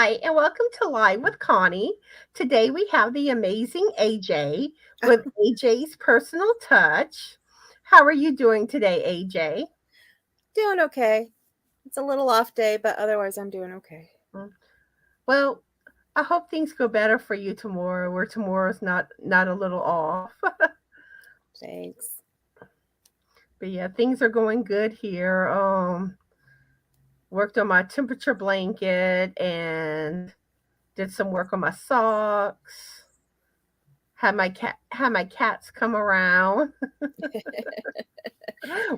Hi, and welcome to Live with Connie. Today we have the amazing AJ with AJ's Personal Touch. How are you doing today, AJ? Doing okay. It's a little off day, but otherwise I'm doing okay. Mm. Well, I hope things go better for you tomorrow, where tomorrow's not a little off. Thanks. But yeah, things are going good here. Worked on my temperature blanket and did some work on my socks. Had my cats come around.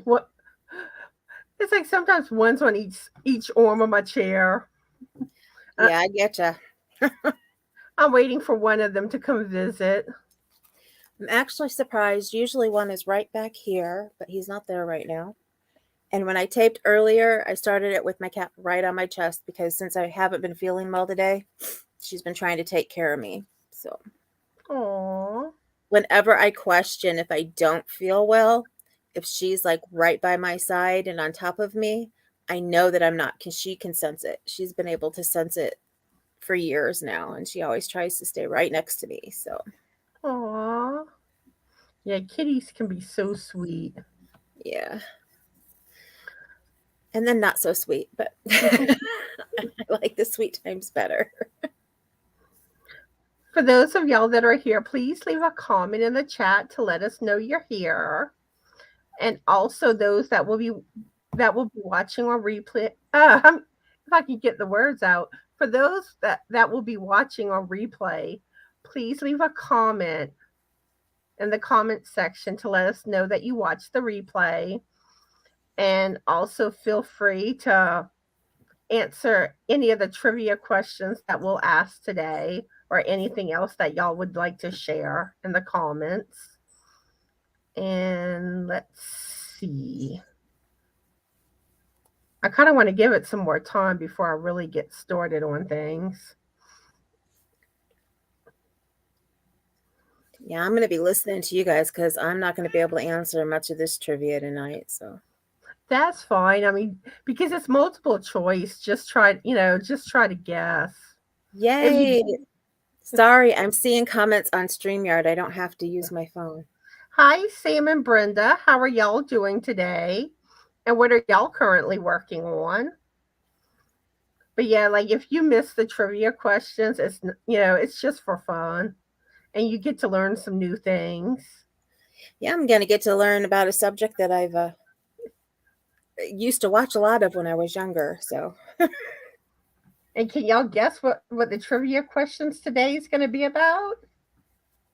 What it's like sometimes one's on each arm of my chair. Uh, Yeah, I getcha. I'm waiting for one of them to come visit. I'm actually surprised. Usually one is right back here, but he's not there right now. And when I taped earlier, I started it with my cat right on my chest because since I haven't been feeling well today, she's been trying to take care of me. So Aww. whenever I question if I don't feel well, if she's like right by my side and on top of me, I know that I'm not because she can sense it. She's been able to sense it for years now, and she always tries to stay right next to me. So, Aww. Yeah, kitties can be so sweet. yeah. And then not so sweet, but I like the sweet times better. For those of y'all that are here, please leave a comment in the chat to let us know you're here. And also those that will be watching on replay. If I can get the words out. For those that will be watching on replay, please leave a comment in the comment section to let us know that you watched the replay. And also feel free to answer any of the trivia questions that we'll ask today or anything else that y'all would like to share in the comments. And let's see. I kind of want to give it some more time before I really get started on things. Yeah, I'm going to be listening to you guys because I'm not going to be able to answer much of this trivia tonight. So, That's fine. I mean, because it's multiple choice, just try to guess. If you yay. Sorry, I'm seeing comments on StreamYard. I don't have to use my phone. Hi, Sam and Brenda. How are y'all doing today? And what are y'all currently working on? But yeah, like if you miss the trivia questions, it's just for fun and you get to learn some new things. Yeah, I'm going to get to learn about a subject that I've used to watch a lot of when I was younger. So, And can y'all guess what the trivia questions today is going to be about?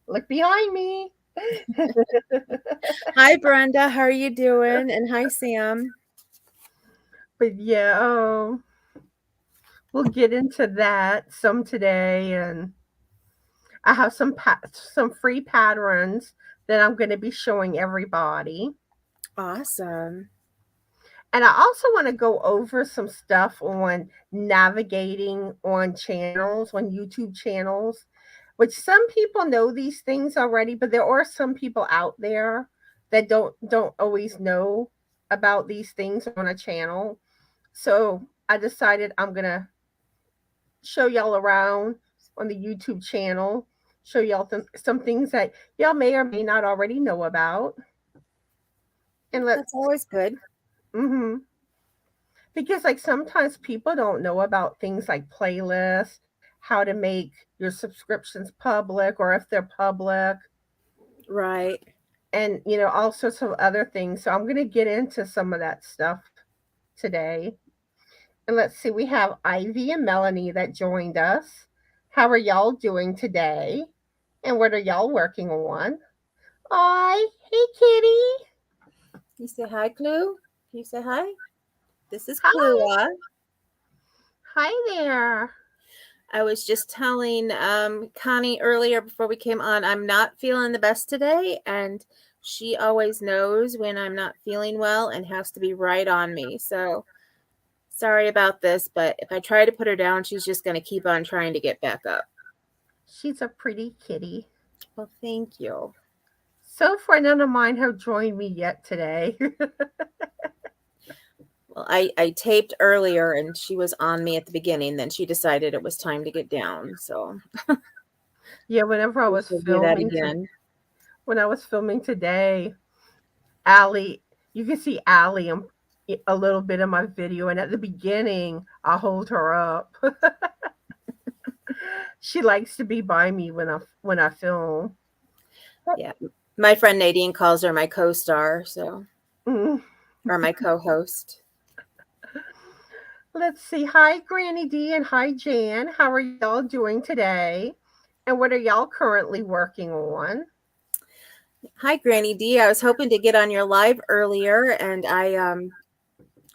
Look behind me. hi, Brenda. How are you doing? And hi, Sam. But yeah, we'll get into that some today, and I have some free patterns that I'm going to be showing everybody. Awesome. And I also want to go over some stuff on navigating on channels, on YouTube channels, which some people know these things already, but there are some people out there that don't always know about these things on a channel. So I decided I'm gonna show y'all around on the YouTube channel, show y'all some things that y'all may or may not already know about. And That's always good. mm-hmm. Because like sometimes people don't know about things like playlists, how to make your subscriptions public or if they're public, Right. and all sorts of other things. So I'm going to get into some of that stuff today. And let's see, we have Ivy and Melanie that joined us. How are y'all doing today? And what are y'all working on? Hi, hey Kitty. You say hi, Clue? Can you say hi? This is Hi. Clua. Hi there. I was just telling Connie earlier before we came on, I'm not feeling the best today, and she always knows when I'm not feeling well and has to be right on me. So sorry about this, but if I try to put her down, she's just going to keep on trying to get back up. She's a pretty kitty. Well, thank you. So far, none of mine have joined me yet today. Well, Well, I taped earlier and she was on me at the beginning. Then she decided it was time to get down. So Yeah, whenever I was we'll do that filming to again. when I was filming today, Allie, you can see Allie a little bit in my video, and at the beginning, I hold her up. She likes to be by me when I film. Yeah. My friend Nadine calls her my co-star, so Mm. or my co-host. Let's see. Hi, Granny D, and hi, Jan. How are y'all doing today? And what are y'all currently working on? Hi, Granny D. I was hoping to get on your live earlier, and I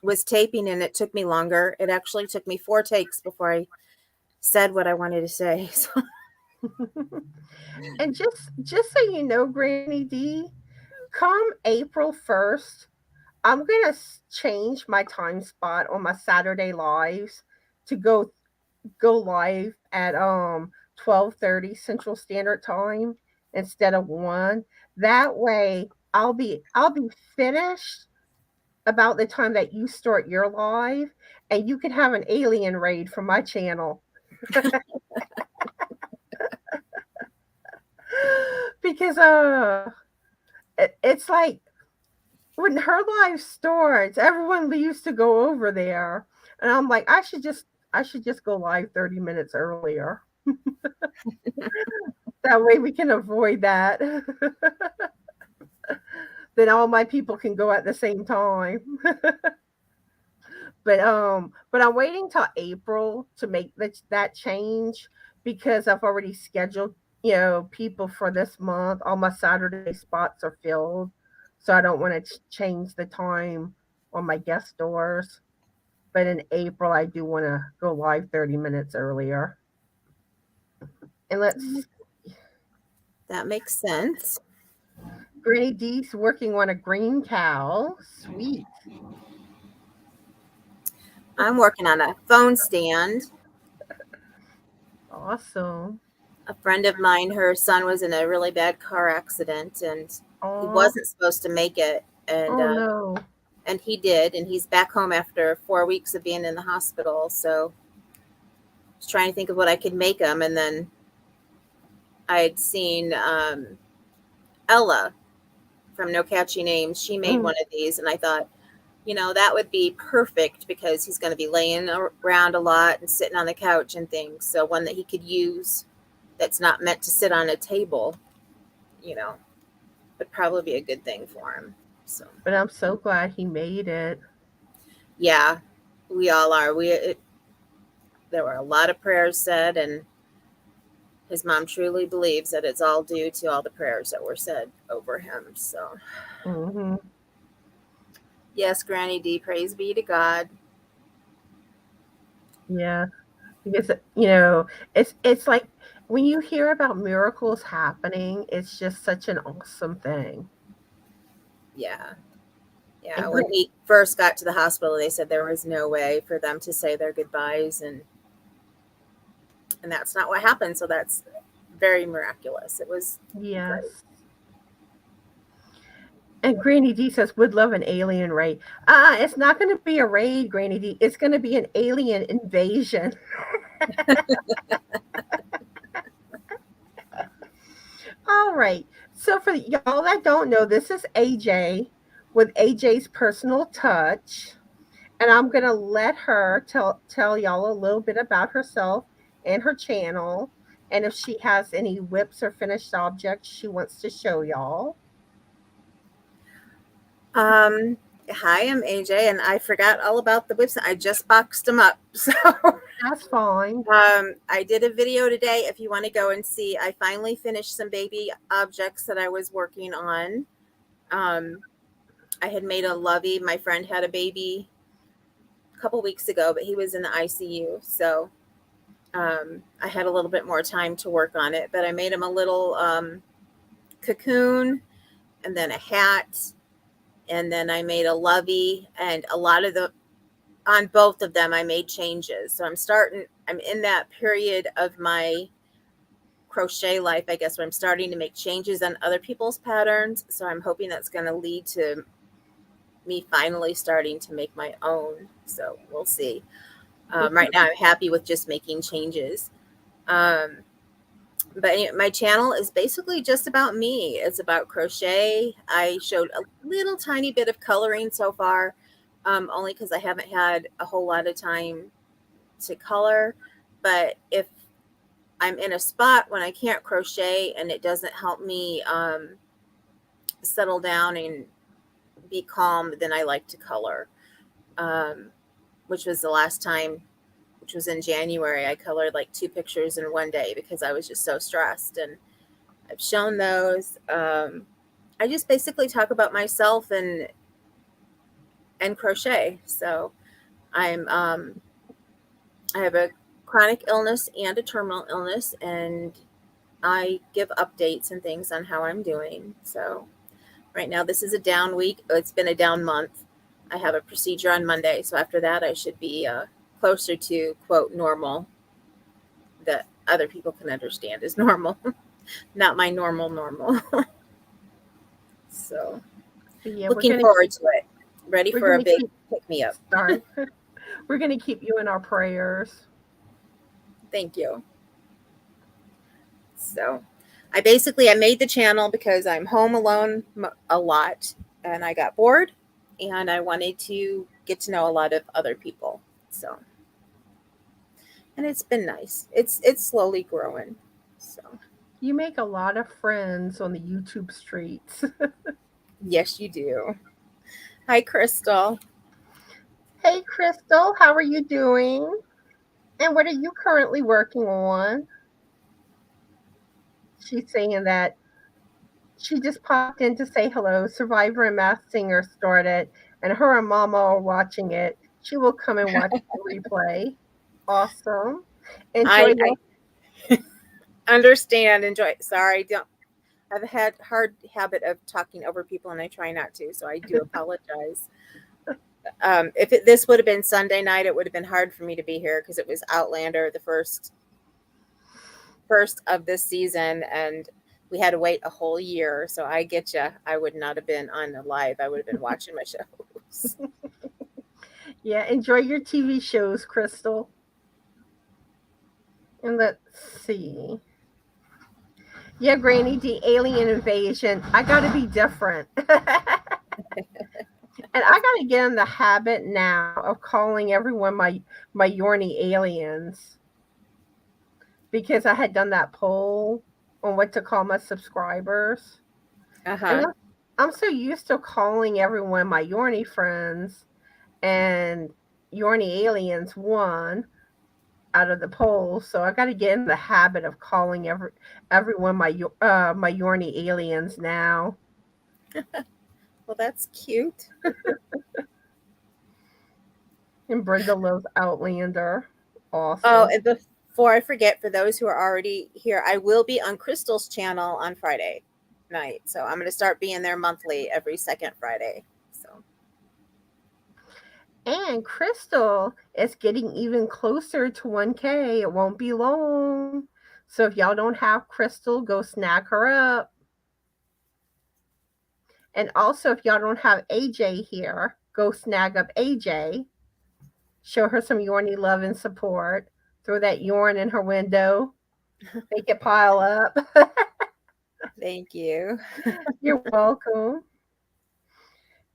was taping, and it took me longer. It actually took me 4 takes before I said what I wanted to say. So, And just so you know, Granny D, come April 1st, I'm gonna change my time spot on my Saturday lives to go live at 12:30 Central Standard Time instead of 1. That way I'll be finished about the time that you start your live, and you can have an alien raid from my channel. Because it's like when her live starts, everyone leaves to go over there, and I'm like, I should just go live 30 minutes earlier. That way we can avoid that. Then all my people can go at the same time. But I'm waiting till April to make that change because I've already scheduled, people for this month. All my Saturday spots are filled, so I don't want to change the time on my guest stores. But in April, I do want to go live 30 minutes earlier. And that makes sense. Granny D's working on a green cow. Sweet. I'm working on a phone stand. Awesome. A friend of mine, her son was in a really bad car accident, and he Oh, wasn't supposed to make it, oh no. and he did, and he's back home after 4 weeks of being in the hospital. So I was trying to think of what I could make him, and then I had seen Ella from No Catchy Names. She made Mm, one of these, and I thought, that would be perfect because he's going to be laying around a lot and sitting on the couch and things. So one that he could use that's not meant to sit on a table, you know, would probably be a good thing for him. So but I'm so glad he made it. yeah, we all are. There were a lot of prayers said, and his mom truly believes that it's all due to all the prayers that were said over him. So Hmm. yes, Granny D, praise be to God. Yeah, because it's like when you hear about miracles happening, it's just such an awesome thing. Yeah. Yeah, And when great. he first got to the hospital, they said there was no way for them to say their goodbyes, and that's not what happened. So that's very miraculous. It was great. Yes. And Granny D says, would love an alien raid. It's not going to be a raid, Granny D. It's going to be an alien invasion. All right. So for y'all that don't know, this is AJ with AJ's Personal Touch. And I'm going to let her tell y'all a little bit about herself and her channel. And if she has any whips or finished objects she wants to show y'all. Um, Hi, I'm AJ, and I forgot all about the whips. I just boxed them up. So That's fine. I did a video today. If you want to go and see, I finally finished some baby objects that I was working on. Um, I had made a lovey. My friend had a baby a couple weeks ago, but he was in the ICU. So I had a little bit more time to work on it, but I made him a little cocoon and then a hat. And then I made a lovey, and on both of them, I made changes. So I'm in that period of my crochet life, I guess, where I'm starting to make changes on other people's patterns. So I'm hoping that's going to lead to me finally starting to make my own. So we'll see. Well, Right now, I'm happy with just making changes. Um, but anyway, my channel is basically just about me. It's about crochet. I showed a little tiny bit of coloring so far, only because I haven't had a whole lot of time to color. But if I'm in a spot when I can't crochet and it doesn't help me settle down and be calm, then I like to color. Um, which was the last time, which was in January. I colored like 2 pictures in one day because I was just so stressed. And I've shown those. I just basically talk about myself and crochet. So I'm I have a chronic illness and a terminal illness, and I give updates and things on how I'm doing. So right now, this is a down week. It's been a down month. I have a procedure on Monday. So after that, I should be closer to, quote, normal, that other people can understand is normal, not my normal. So yeah, looking forward to it. Ready we're for a gonna big keep pick me up. sorry. We're gonna keep you in our prayers. Thank you. So I made the channel because I'm home alone a lot and I got bored and I wanted to get to know a lot of other people. So, and it's been nice. It's slowly growing. So, You make a lot of friends on the YouTube streets. yes, you do. Hi, Crystal. Hey, Crystal, how are you doing? And what are you currently working on? She's saying that she just popped in to say hello. Survivor and Masked Singer started, and her and Mama are watching it. She will come and watch the replay. Awesome. Enjoy I your understand. Enjoy. Sorry, don't. I've had hard habit of talking over people, and I try not to. So I do apologize. If this would have been Sunday night, it would have been hard for me to be here because it was Outlander, the first of this season, and we had to wait a whole year. So I get you. I would not have been on the live. I would have been watching my shows. yeah, enjoy your TV shows, Crystal. And let's see. Yeah, Granny, the alien invasion. I gotta be different. And I gotta get in the habit now of calling everyone my Yorny aliens because I had done that poll on what to call my subscribers, Uh and huh. I'm so used to calling everyone my Yorny friends, and Yorny aliens won out of the poll. So I got to get in the habit of calling everyone my Yorny aliens now. Well, that's cute. And Brenda loves Outlander. Oh, Awesome. and before I forget, for those who are already here, I will be on Crystal's channel on Friday night. So I'm going to start being there monthly every second Friday. So And Crystal is getting even closer to 1K. It won't be long. So if y'all don't have Crystal, go snag her up. And also, if y'all don't have AJ here, go snag up AJ. Show her some Yorny love and support. Throw that yarn in her window. Make it pile up. thank you. You're welcome.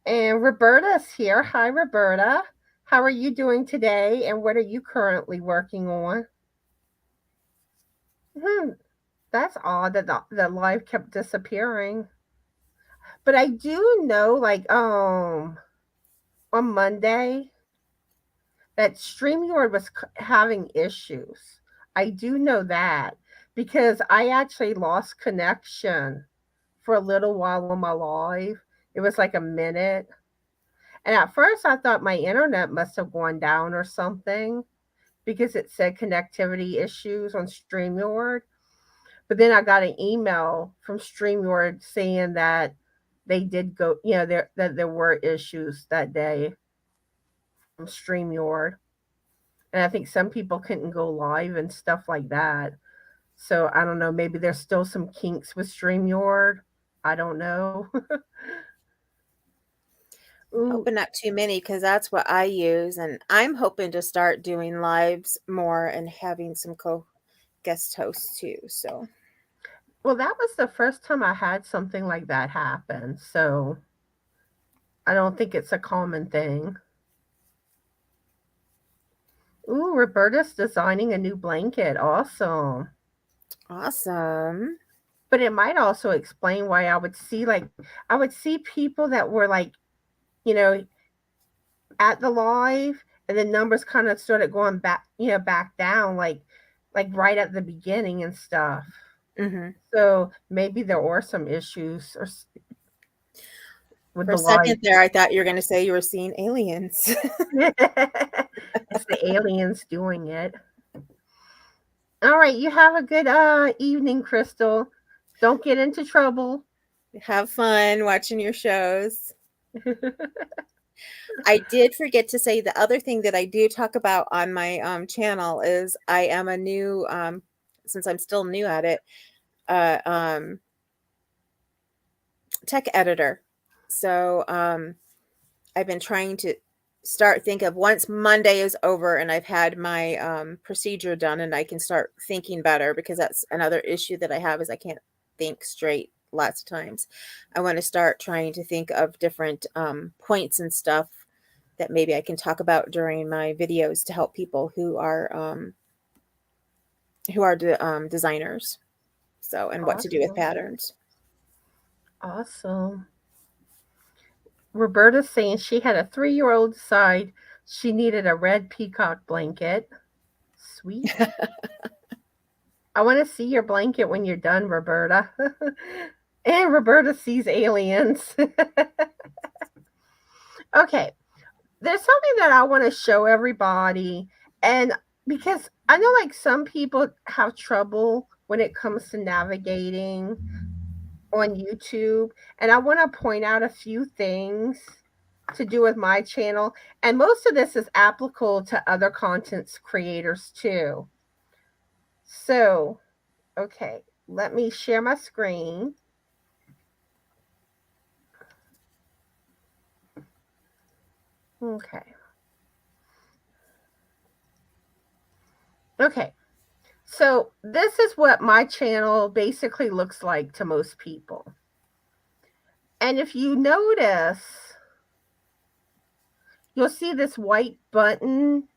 And Roberta's here. Hi, Roberta. How are you doing today? And what are you currently working on? Hmm, that's odd that the live kept disappearing. But I do know, like, on Monday, that StreamYard was having issues. I do know that because I actually lost connection for a little while on my live. It was like a minute. And at first, I thought my internet must have gone down or something because it said connectivity issues on StreamYard. But then I got an email from StreamYard saying that they did go, that there were issues that day from StreamYard. And I think some people couldn't go live and stuff like that. So I don't know. Maybe there's still some kinks with StreamYard. I don't know. Ooh, Hoping not too many because that's what I use. And I'm hoping to start doing lives more and having some guest hosts too. So, well, that was the first time I had something like that happen. So I don't think it's a common thing. Ooh, Roberta's designing a new blanket. Awesome. awesome. But it might also explain why I would see people that were like, you know, at the live and the numbers kind of started going back, back down like right at the beginning and stuff. Hmm. So maybe there were some issues with For a the live. second there, I thought you were going to say you were seeing aliens. It's the aliens doing it. All right, you have a good evening, Crystal. Don't get into trouble. Have fun watching your shows. I did forget to say the other thing that I do talk about on my channel is I am a new, since I'm still new at it, uh, um, tech editor. So I've been trying to think of once Monday is over and I've had my procedure done and I can start thinking better, because that's another issue that I have is I can't think straight lots of times. I want to start trying to think of different points and stuff that maybe I can talk about during my videos to help people who are designers. So, and what to do with Awesome. patterns. Awesome. Roberta's saying she had a 3-year-old decide she needed a red peacock blanket. Sweet. I want to see your blanket when you're done, Roberta. And Roberta sees aliens. Okay, there's something that I want to show everybody. And because I know like some people have trouble when it comes to navigating on YouTube, and I want to point out a few things to do with my channel. And most of this is applicable to other content creators too. So, okay, let me share my screen. Okay. Okay. So, this is what my channel basically looks like to most people. And if you notice, you'll see this white button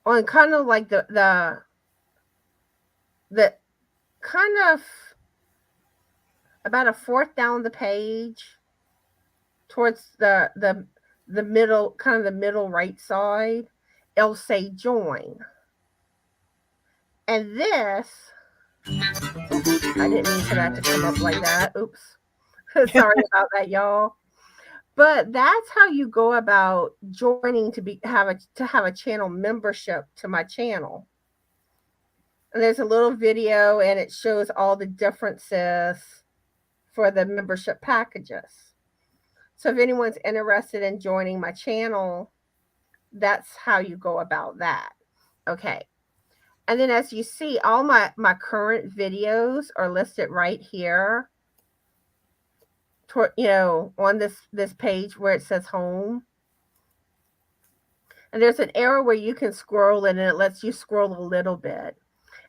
on kind of like the kind of about a fourth down the page towards the middle, kind of the middle right side. It'll say join. And this, I didn't mean for that to come up like that. Oops. Sorry about that, y'all. But that's how you go about joining to have a channel membership to my channel. And there's a little video and it shows all the differences for the membership packages. So if anyone's interested in joining my channel, that's how you go about that. Okay. And then as you see, all my current videos are listed right here. On this page where it says home. And there's an arrow where you can scroll and it lets you scroll a little bit.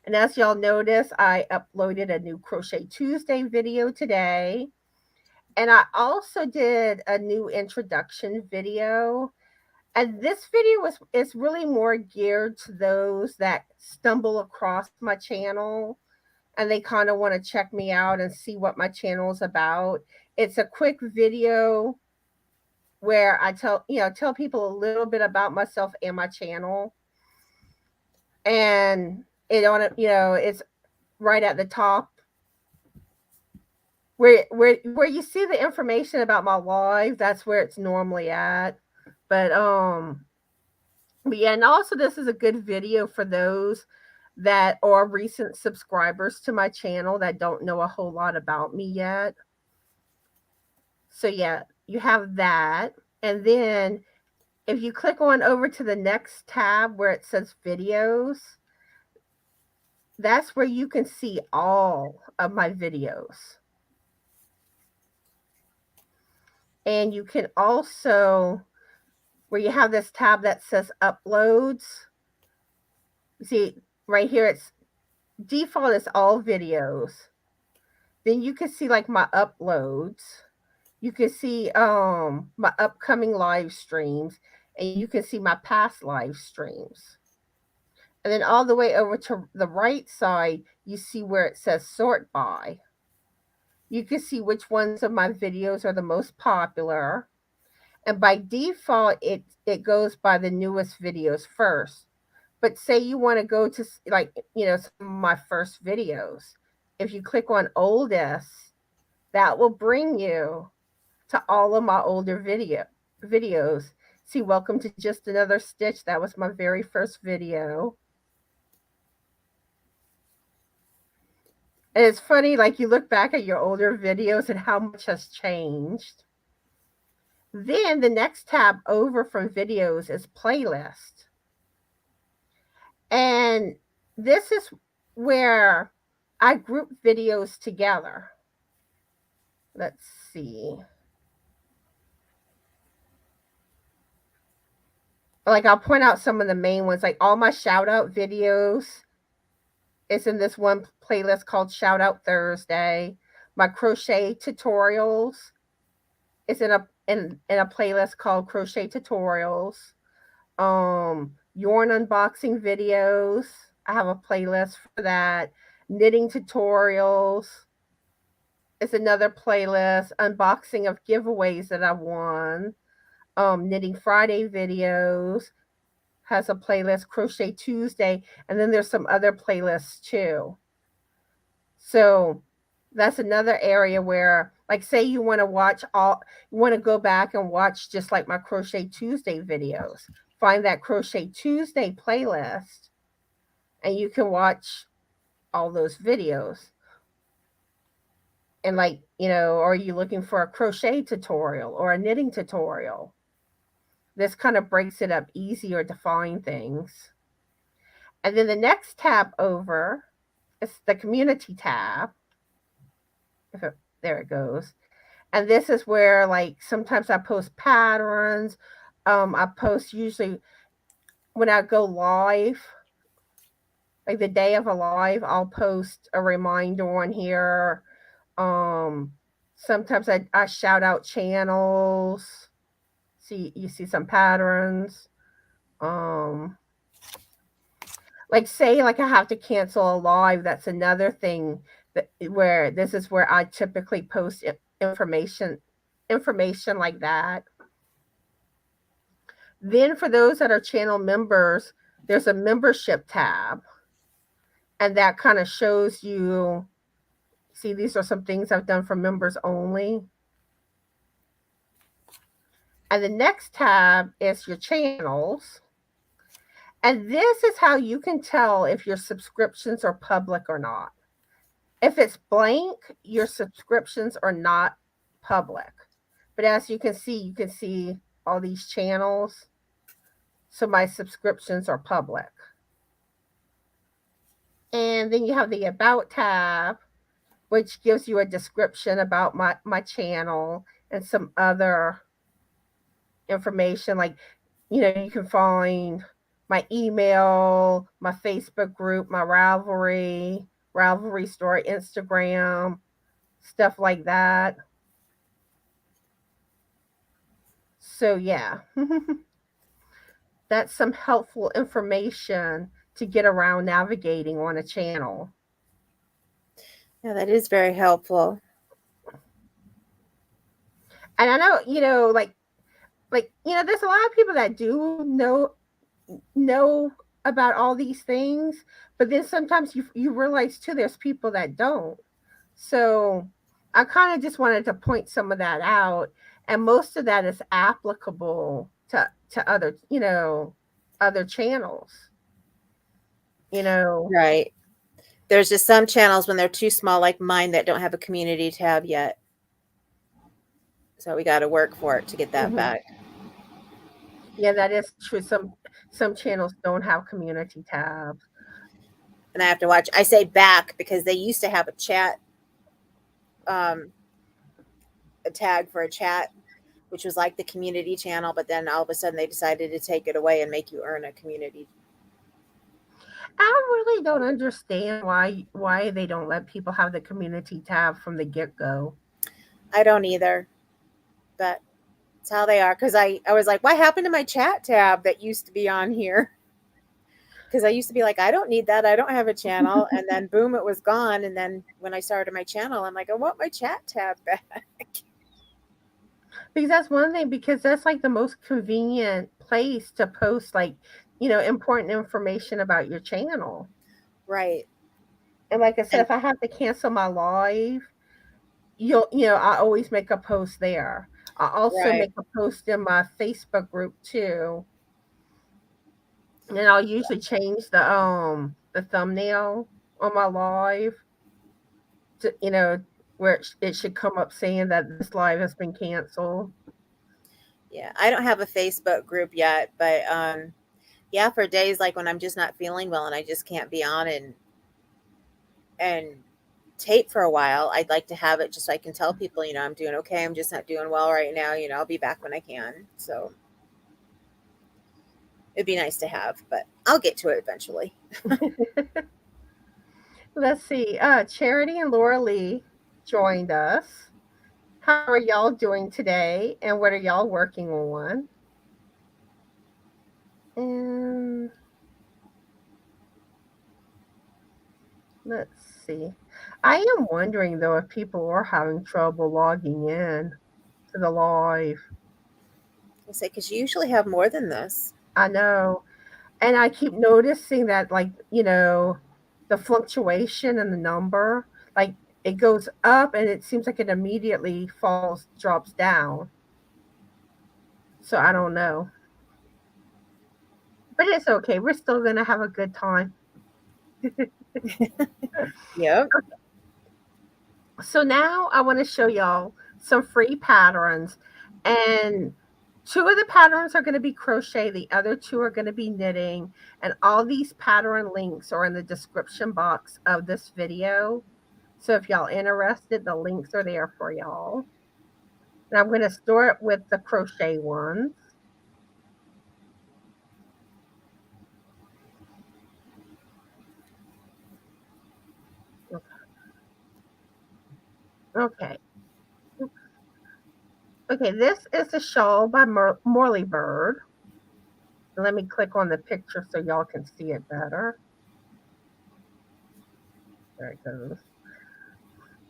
And as y'all notice, I uploaded a new Crochet Tuesday video today. And I also did a new introduction video. And this video is really more geared to those that stumble across my channel and they kind of want to check me out and see what my channel is about. It's a quick video where I tell people a little bit about myself and my channel. And it's right at the top where you see the information about my live. That's where it's normally at. But yeah, and also this is a good video for those that are recent subscribers to my channel that don't know a whole lot about me yet. So yeah, you have that. And then if you click on over to the next tab where it says videos, that's where you can see all of my videos. And you can also, where you have this tab that says uploads, see right here, it's default is all videos. Then you can see like my uploads. You can see my upcoming live streams, and you can see my past live streams. And then all the way over to the right side, you see where it says sort by. You can see which ones of my videos are the most popular. And by default, it goes by the newest videos first. But say you want to go to like, some of my first videos. If you click on oldest, that will bring you to all of my older videos. See, welcome to Just Another Stitch. That was my very first video. And it's funny, like you look back at your older videos and how much has changed. Then the next tab over from videos is playlist. And this is where I group videos together. Let's see. Like I'll point out some of the main ones, like all my shout out videos. It's in this one playlist called Shout Out Thursday. My crochet tutorials is in a playlist called Crochet Tutorials. Yarn unboxing videos. I have a playlist for that. Knitting tutorials is another playlist. Unboxing of giveaways that I won. Knitting Friday videos has a playlist. Crochet Tuesday, and then there's some other playlists too. So that's another area where, like, say you want to go back and watch just like my Crochet Tuesday videos. Find that Crochet Tuesday playlist, and you can watch all those videos. And like, are you looking for a crochet tutorial or a knitting tutorial? This kind of breaks it up easier to find things. And then the next tab over is the community tab. There it goes. And this is where, like, sometimes I post patterns. I post usually when I go live, like the day of a live, I'll post a reminder on here. Sometimes I shout out channels. You see some patterns. Like say like I have to cancel a live, that's another thing where this is where I typically post information like that. Then for those that are channel members, there's a membership tab, and that kind of shows you, see, these are some things I've done for members only. And the next tab is your channels. And this is how you can tell if your subscriptions are public or not. If it's blank, your subscriptions are not public. But as you can see all these channels. So my subscriptions are public. And then you have the About tab, which gives you a description about my channel and some other information. Like, you can find my email, my Facebook group, my Ravelry Store, Instagram, stuff like that. So yeah, that's some helpful information to get around navigating on a channel. Yeah, that is very helpful. And I know, like, there's a lot of people that do know about all these things, but then sometimes you realize too there's people that don't. So I kind of just wanted to point some of that out, and most of that is applicable to other other channels. Right. There's just some channels when they're too small, like mine, that don't have a community tab yet. So we got to work for it to get that back. Yeah, that is true. Some channels don't have community tabs. And I have to watch. I say back because they used to have a chat, a tag for a chat, which was like the community channel, but then all of a sudden they decided to take it away and make you earn a community. I really don't understand why they don't let people have the community tab from the get-go. I don't either, but it's how they are. Because I was like, what happened to my chat tab that used to be on here? Because I used to be like, I don't need that. I don't have a channel. And then boom, it was gone. And then when I started my channel, I'm like, I want my chat tab back. Because that's one thing, because that's like the most convenient place to post like, important information about your channel. Right. And like I said, And if I have to cancel my live, I always make a post there. I also right. make a post in my Facebook group too. And I'll usually change the thumbnail on my live to, where it should come up saying that this live has been canceled. Yeah, I don't have a Facebook group yet, but yeah, for days like when I'm just not feeling well and I just can't be on and tape for a while, I'd like to have it just so I can tell people, I'm doing okay. I'm just not doing well right now. I'll be back when I can. So it'd be nice to have, but I'll get to it eventually. Let's see. Charity and Laura Lee joined us. How are y'all doing today? And what are y'all working on? And let's see. I am wondering though if people are having trouble logging in to the live. I say, because you usually have more than this. I know. And I keep noticing that, like, the fluctuation in the number, like, it goes up and it seems like it immediately drops down. So I don't know. But it's okay. We're still going to have a good time. Yep. So now I want to show y'all some free patterns. And two of the patterns are going to be crochet. The other two are going to be knitting. And all these pattern links are in the description box of this video. So if y'all interested, the links are there for y'all. And I'm going to start with the crochet ones. Okay. Okay, this is a shawl by Morley Bird. Let me click on the picture so y'all can see it better. There it goes.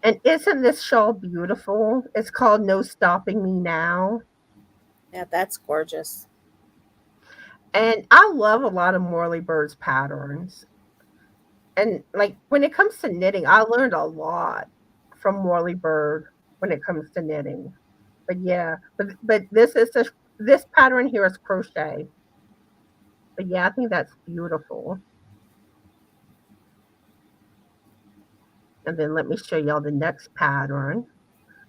And isn't this shawl beautiful? It's called No Stopping Me Now. Yeah, that's gorgeous. And I love a lot of Morley Bird's patterns. And like when it comes to knitting, I learned a lot from Morley Bird when it comes to knitting. But yeah, but this pattern here is crochet. But yeah, I think that's beautiful. And then let me show y'all the next pattern.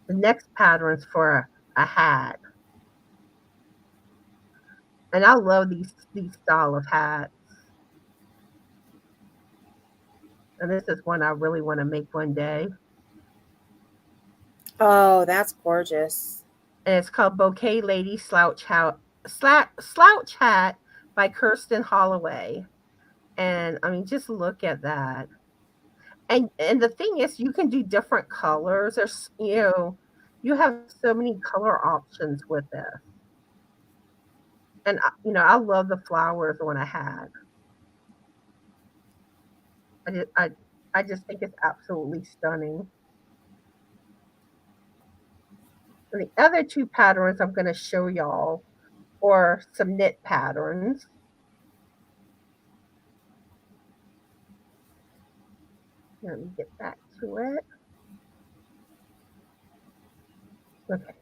The next pattern is for a hat. And I love these style of hats. And this is one I really want to make one day. Oh, that's gorgeous. And it's called Bouquet Lady Slouch Hat by Kirsten Holloway. And I mean, just look at that. And the thing is, you can do different colors. There's you have so many color options with this. And I love the flowers on a hat. I just think it's absolutely stunning. And the other two patterns I'm going to show y'all are some knit patterns. Let me get back to it. Okay.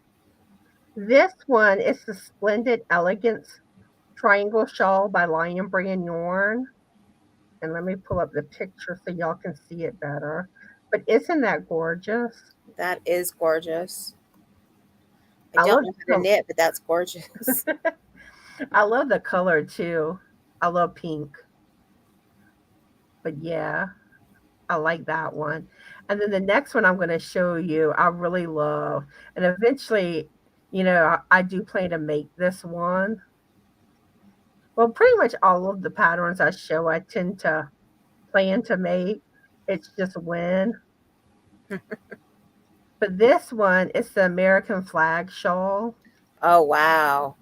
This one is the Splendid Elegance Triangle Shawl by Lion Brand Yarn. And let me pull up the picture so y'all can see it better. But isn't that gorgeous? That is gorgeous. I I don't love know how to knit, but that's gorgeous. I love the color too. I love pink. But yeah, I like that one. And then the next one I'm going to show you, I really love. And eventually, I do plan to make this one. Well, pretty much all of the patterns I show, I tend to plan to make. It's just when. But this one is the American flag shawl, Oh, wow.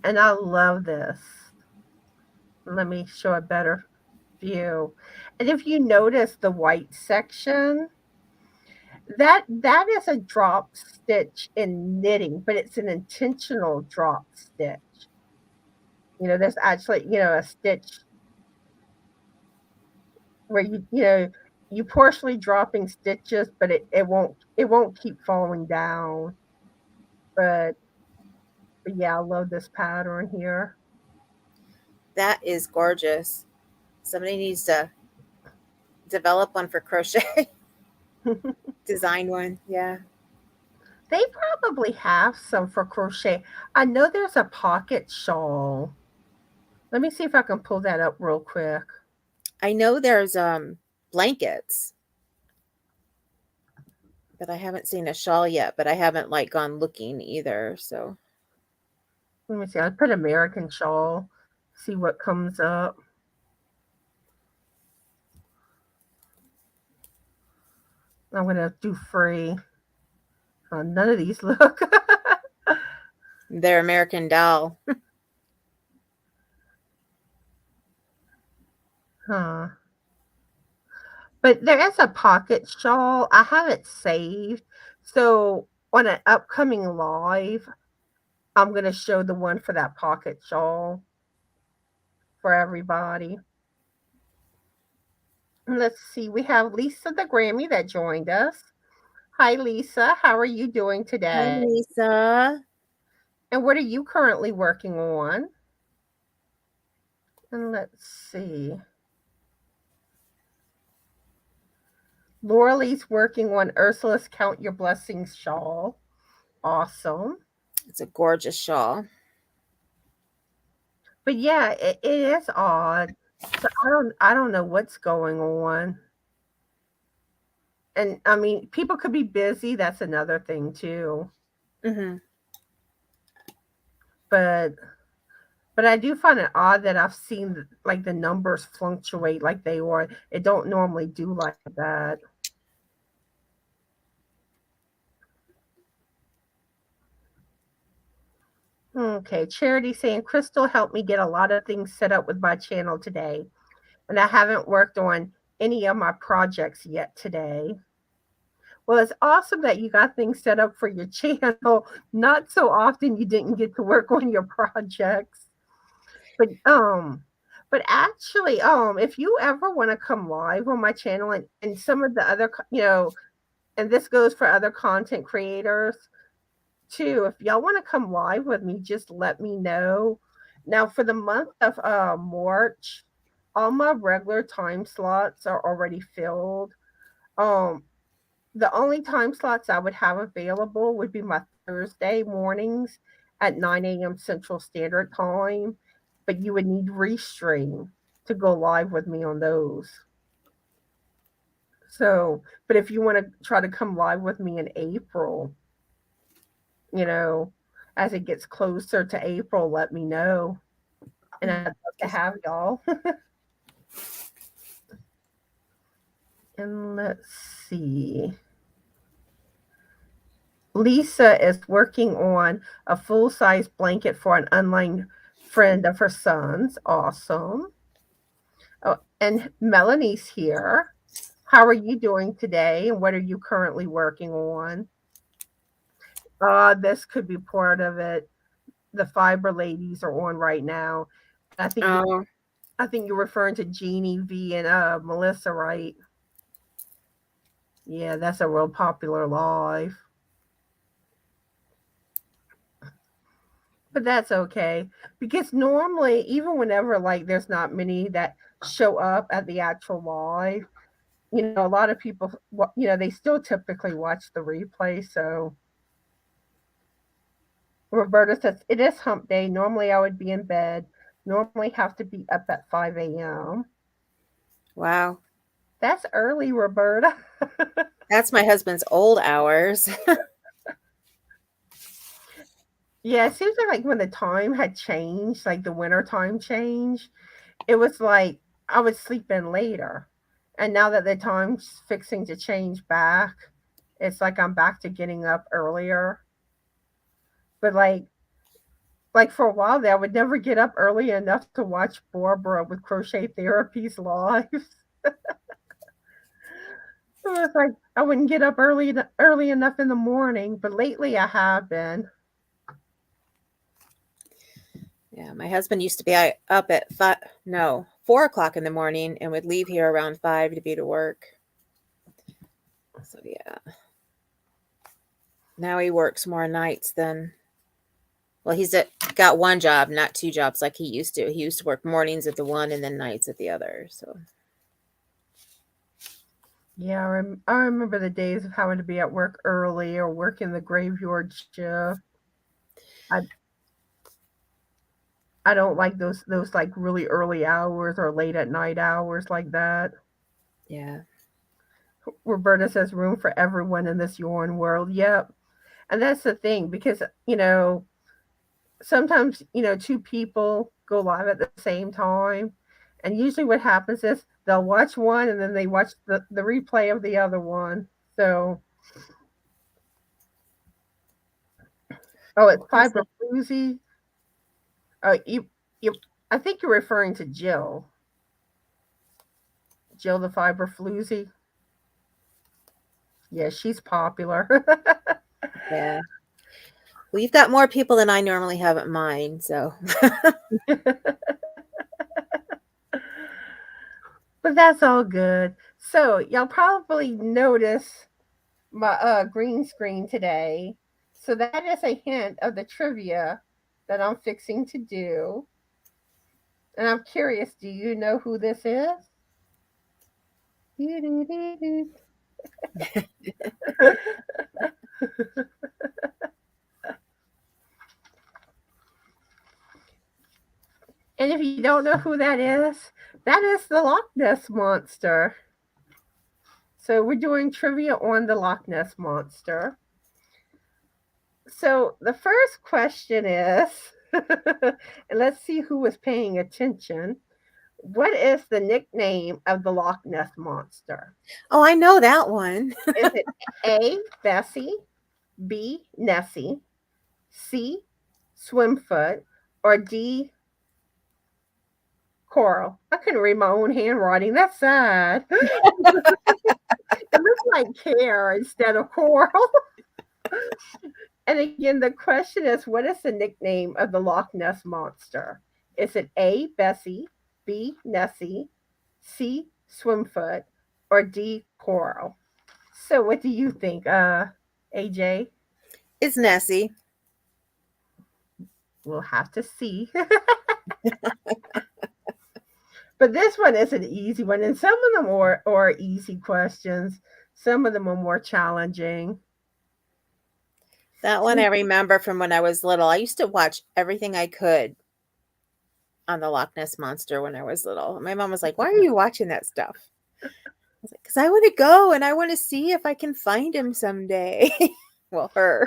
and I love this. Let me show a better view. And if you notice the white section, that is a drop stitch in knitting, but it's an intentional drop stitch. There's actually, a stitch where you partially dropping stitches, but it won't keep falling down. But yeah, I love this pattern here. That is gorgeous. Somebody needs to develop one for crochet. Design one. Yeah. They probably have some for crochet. I know there's a pocket shawl. Let me see if I can pull that up real quick. I know there's blankets, but I haven't seen a shawl yet, but I haven't like gone looking either. So Let me see. I put American shawl. See what comes up. I'm gonna do free. None of these look. they're American Doll. Huh. But there is a pocket shawl. I have it saved. So on an upcoming live, I'm gonna show the one for that pocket shawl for everybody. Let's see. We have Lisa the Grammy that joined us. Hi, Lisa. How are you doing Hi, today? Lisa. And what are you currently working on? And let's see. Laurelie's working on Ursula's Count Your Blessings shawl. Awesome. It's a gorgeous shawl. But yeah, it is odd. So I don't know what's going on. And I mean, people could be busy. That's another thing too. Mm-hmm. But I do find it odd that I've seen like the numbers fluctuate like they are. It don't normally do like that. Okay, Charity saying Crystal helped me get a lot of things set up with my channel today, and I haven't worked on any of my projects yet today. Well, it's awesome that you got things set up for your channel. Not so often you didn't get to work on your projects. But actually, if you ever want to come live on my channel and some of the other, and this goes for other content creators too, if y'all want to come live with me, just let me know. Now, for the month of March, all my regular time slots are already filled. Um, the only time slots I would have available would be my Thursday mornings at 9 a.m. Central Standard Time, but you would need Restream to go live with me on those. So, but if you want to try to come live with me in April, you know, as it gets closer to April, let me know. And I'd love to have y'all. And let's see. Lisa is working on a full size blanket for an online friend of her son's. Awesome. Oh, and Melanie's here. How are you doing today? And what are you currently working on? This could be part of it. The fiber ladies are on right now. I think Oh, you're referring to Jeannie V and Melissa, right? Yeah, that's a real popular live. But that's okay because normally, even whenever like there's not many that show up at the actual live, a lot of people, they still typically watch the replay. So Roberta says it is hump day. Normally I would be in bed. Normally have to be up at 5 a.m. wow. That's early, Roberta. That's my husband's old hours. Yeah, it seems like when the time had changed, like the winter time changed, it was like I would sleep in later. And now that the time's fixing to change back, it's like I'm back to getting up earlier. But like for a while there, I would never get up early enough to watch Barbara with Crochet Therapies live. It was like I wouldn't get up early enough in the morning, but lately I have been. Yeah, my husband used to be up at 4 o'clock in the morning and would leave here around 5 to be to work. So yeah, now he works more nights than. Well, he's got one job, not two jobs like he used to. He used to work mornings at the one and then nights at the other. So Yeah, I remember the days of having to be at work early or working the graveyard shift. I I don't like those like really early hours or late at night hours like that. yeah, Roberta says room for everyone in this yarn world. Yep. And that's the thing because sometimes two people go live at the same time, and usually what happens is they'll watch one and then they watch the replay of the other one. So oh, it's Fiber Floozy. You I think you're referring to Jill the Fiber Floozy. Yeah, she's popular. yeah. Well, you've got more people than I normally have at mine, so. But that's all good. So y'all probably notice my green screen today. So that is a hint of the trivia that I'm fixing to do. And I'm curious, do you know who this is? And if you don't know who that is the Loch Ness Monster. So we're doing trivia on the Loch Ness Monster. So the first question is, and let's see who was paying attention. What is the nickname of the Loch Ness Monster? Oh, I know that one. Is it A, Bessie, B, Nessie, C, Swimfoot, or D, Coral? I couldn't read my own handwriting. That's sad. It looks like care instead of coral. And again, the question is, what is the nickname of the Loch Ness Monster? Is it A, Bessie, B, Nessie, C, Swimfoot, or D, Coral? So what do you think, AJ? It's Nessie. We'll have to see. But this one is an easy one, and some of them are easy questions. Some of them are more challenging. That one I remember from when I was little. I used to watch everything I could on the Loch Ness Monster when I was little. My mom was like, "Why are you watching that stuff?" I was like, "Because I want to go and I want to see if I can find him someday." Well, her.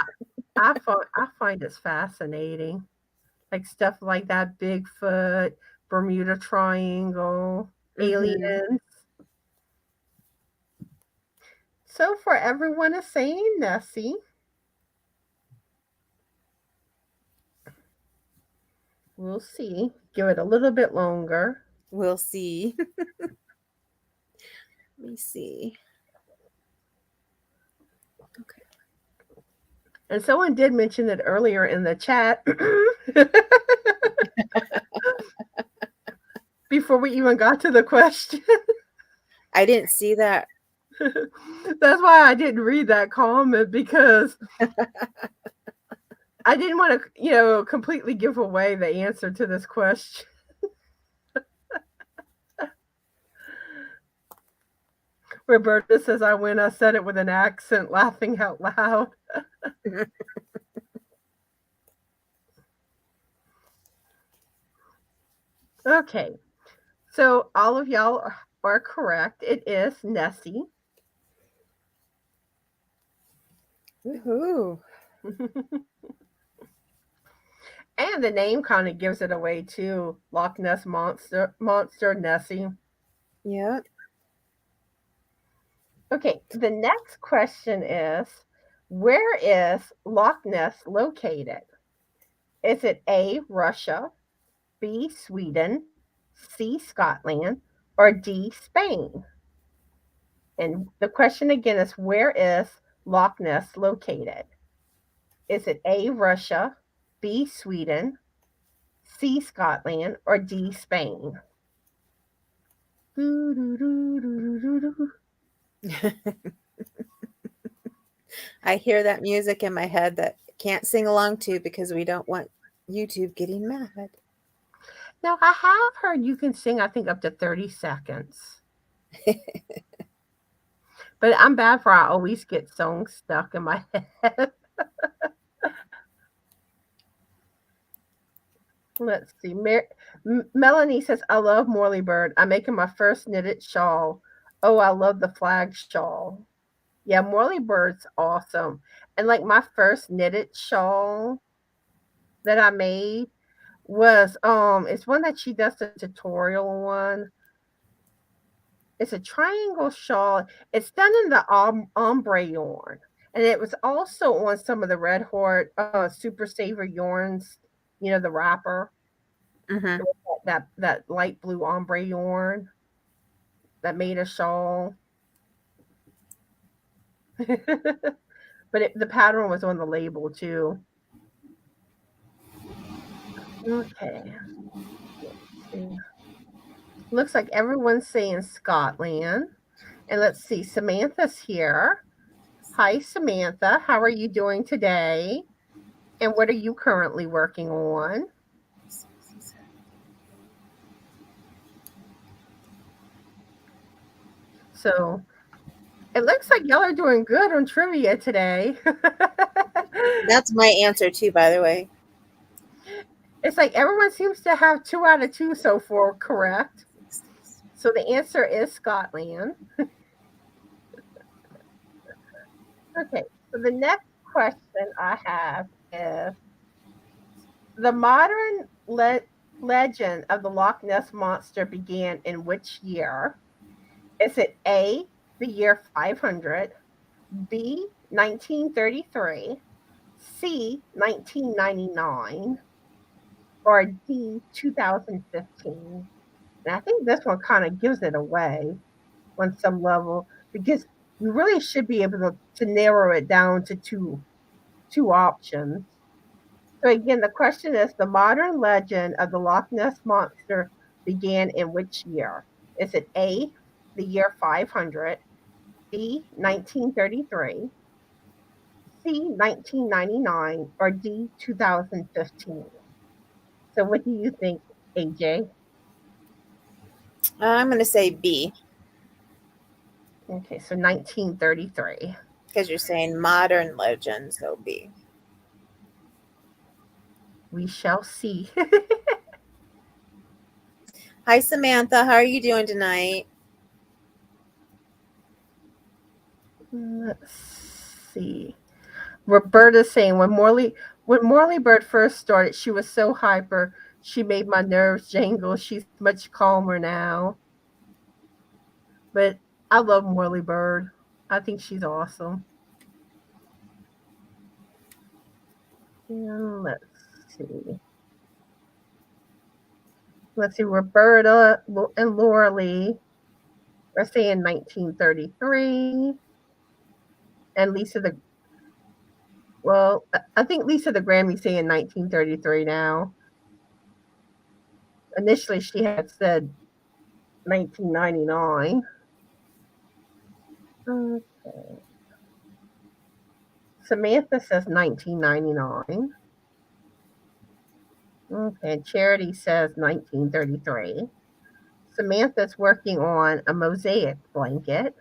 I find it's fascinating, like stuff like that: Bigfoot, Bermuda Triangle, Mm-hmm. aliens. So for everyone is saying Nessie. We'll see. Give it a little bit longer. We'll see. Let me see. Okay. And someone did mention it earlier in the chat before we even got to the question. I didn't see that. That's why I didn't read that comment because I didn't want to, completely give away the answer to this question. Roberta says I said it with an accent, laughing out loud. Okay. So all of y'all are correct. It is Nessie. Woohoo. And the name kind of gives it away too. Loch Ness monster Nessie. Yeah. Okay, the next question is, where is Loch Ness located? Is it A, Russia, B, Sweden, C, Scotland, or D, Spain? And the question again is, where is Loch Ness located? Is it A, Russia, B, Sweden, C, Scotland, or D, Spain? I hear that music in my head that I can't sing along to because we don't want YouTube getting mad. Now, I have heard you can sing, I think, up to 30 seconds. But I'm bad for I always get songs stuck in my head. Let's see. Melanie says, I love Morley Bird. I'm making my first knitted shawl. Oh, I love the flag shawl. Yeah, Morley Bird's awesome. And like my first knitted shawl that I made was it's one that she does the tutorial on. It's a triangle shawl. It's done in the ombre yarn. And it was also on some of the Red Heart Super Saver yarns, the wrapper. Mm-hmm. That light blue ombre yarn that made a shawl. But the pattern was on the label too. Okay. Let's see. Looks like everyone's saying Scotland. And let's see, Samantha's here. Hi, Samantha. How are you doing today? And what are you currently working on? So it looks like y'all are doing good on trivia today. That's my answer too, by the way. It's like everyone seems to have 2 out of 2 so far correct. So the answer is Scotland. Okay, so the next question I have is, the modern legend of the Loch Ness Monster began in which year? Is it A, the year 500, B, 1933, C, 1999, or D, 2015? And I think this one kind of gives it away on some level because you really should be able to narrow it down to two options. So again, the question is, the modern legend of the Loch Ness Monster began in which year? Is it A, the year 500, B, 1933, C, 1999, or D, 2015? So what do you think, AJ? I'm going to say B. Okay, so 1933. Because you're saying modern legend, so B. We shall see. Hi, Samantha. How are you doing tonight? Let's see. Roberta's saying, when Morley Bird first started, she was so hyper. She made my nerves jangle. She's much calmer now. But I love Morley Bird. I think she's awesome. And let's see. Roberta and Laura Lee are saying 1933. And I think Lisa the Grammy saying 1933 now. Initially, she had said 1999. Okay. Samantha says 1999. Okay. Charity says 1933. Samantha's working on a mosaic blanket.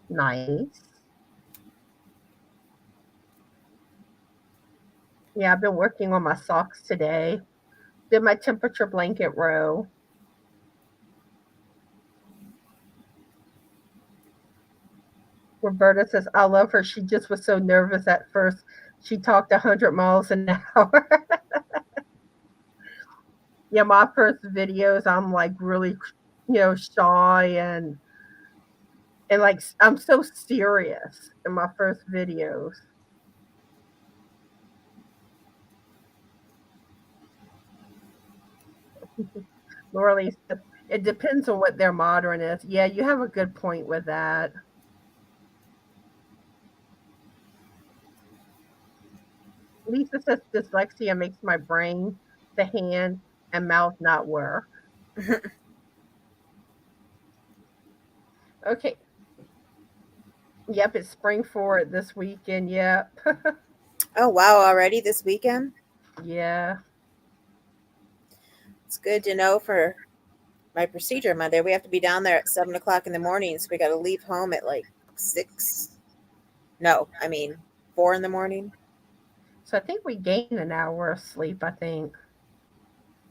Nice. Yeah, I've been working on my socks today. Did my temperature blanket row. Roberta says, I love her. She just was so nervous at first. She talked 100 miles an hour. Yeah, my first videos, I'm like really, shy and like I'm so serious in my first videos. Lorelei said, it depends on what their modern is. Yeah, you have a good point with that. Lisa says dyslexia makes my brain, the hand, and mouth not work. Okay. Yep, it's spring forward this weekend. Yep. Oh, wow, already this weekend? Yeah. It's good to know for my procedure Monday. We have to be down there at 7 o'clock in the morning, so we got to leave home at like 6. No, I mean 4 in the morning. So I think we gain an hour of sleep, I think.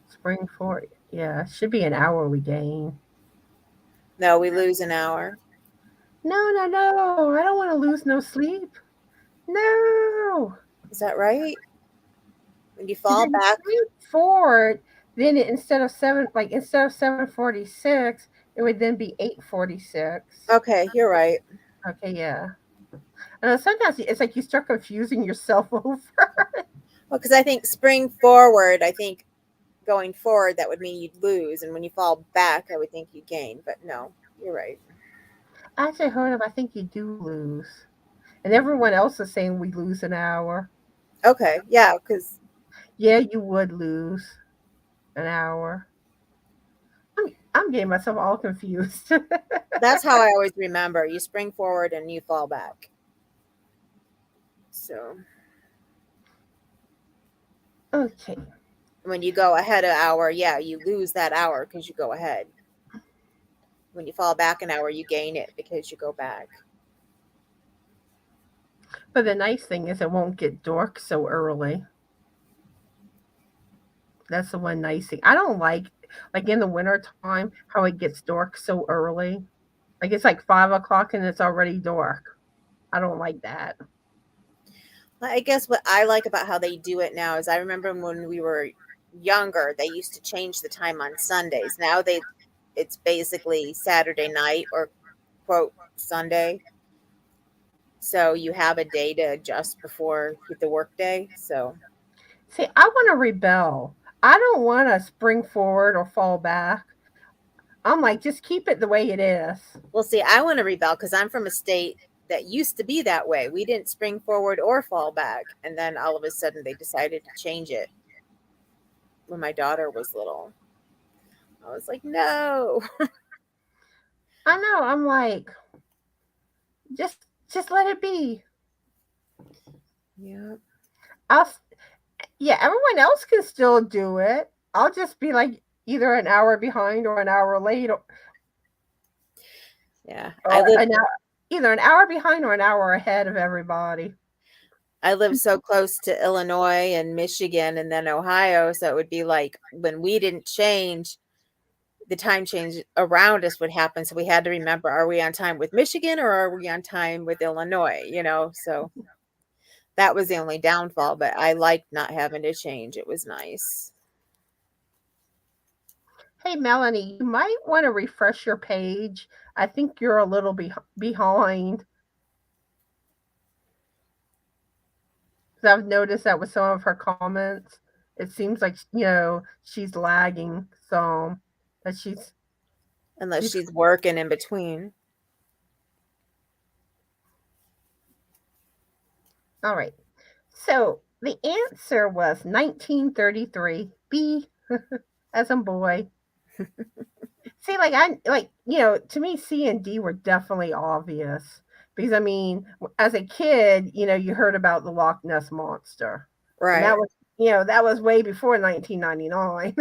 Spring forward. Yeah, it should be an hour we gain. No, we lose an hour. No, no, no. I don't want to lose no sleep. No. Is that right? When you Because fall if you back. spring forward, then instead of 7:46, it would then be 8:46. Okay, you're right. Okay, yeah. I know sometimes it's like you start confusing yourself over. Well, because I think spring forward, I think going forward, that would mean you'd lose. And when you fall back, I would think you gain. But no, you're right. I actually heard of I think you do lose. And everyone else is saying we lose an hour. Okay, yeah, because Yeah, you would lose an hour. I'm getting myself all confused. that's how I always remember. You spring forward and you fall back. So Okay. when you go ahead an hour, yeah, you lose that hour because you go ahead. When you fall back an hour, you gain it because you go back. But the nice thing is it won't get dark so early. That's the one nice thing. I don't like in the winter time how it gets dark so early. Like it's like 5 o'clock and it's already dark. I don't like that. I guess what I like about how they do it now is I remember when we were younger, they used to change the time on Sundays. Now it's basically Saturday night or quote Sunday. So you have a day to adjust before the work day. So See, I want to rebel. I don't want to spring forward or fall back. I'm like, just keep it the way it is. we'll see. I want to rebel because I'm from a state that used to be that way. We didn't spring forward or fall back. And then all of a sudden they decided to change it when my daughter was little. I was like, no. I know. I'm like, just let it be. Yeah. I'll Yeah, everyone else can still do it. I'll just be like either an hour behind or an hour late Yeah. or either an hour behind or an hour ahead of everybody. I live so close to Illinois and Michigan and then Ohio. So it would be like when we didn't change, the time change around us would happen. So we had to remember, are we on time with Michigan or are we on time with Illinois? So that was the only downfall, but I liked not having to change. It was nice. Hey, Melanie, you might want to refresh your page. I think you're a little behind. 'Cause I've noticed that with some of her comments. It seems like, she's lagging some. That Unless she's she's working in between. all right. So the answer was 1933. B as in boy. See, like to me, C and D were definitely obvious because I mean, as a kid, you heard about the Loch Ness monster, and Right. that was way before 1999.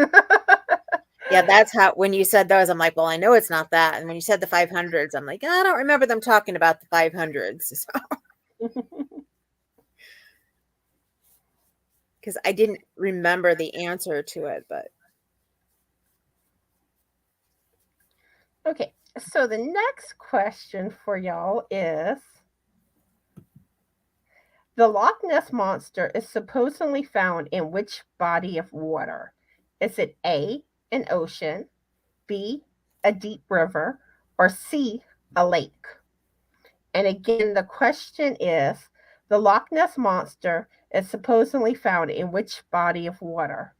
Yeah, that's how, when you said those, I'm like, well, I know it's not that. And when you said the 500s, I'm like, I don't remember them talking about the 500s. Because I didn't remember the answer to it, but Okay, so the next question for y'all is: the Loch Ness monster is supposedly found in which body of water? Is it A, an ocean, B, a deep river, or C, a lake? And again, the question is, the Loch Ness monster is supposedly found in which body of water?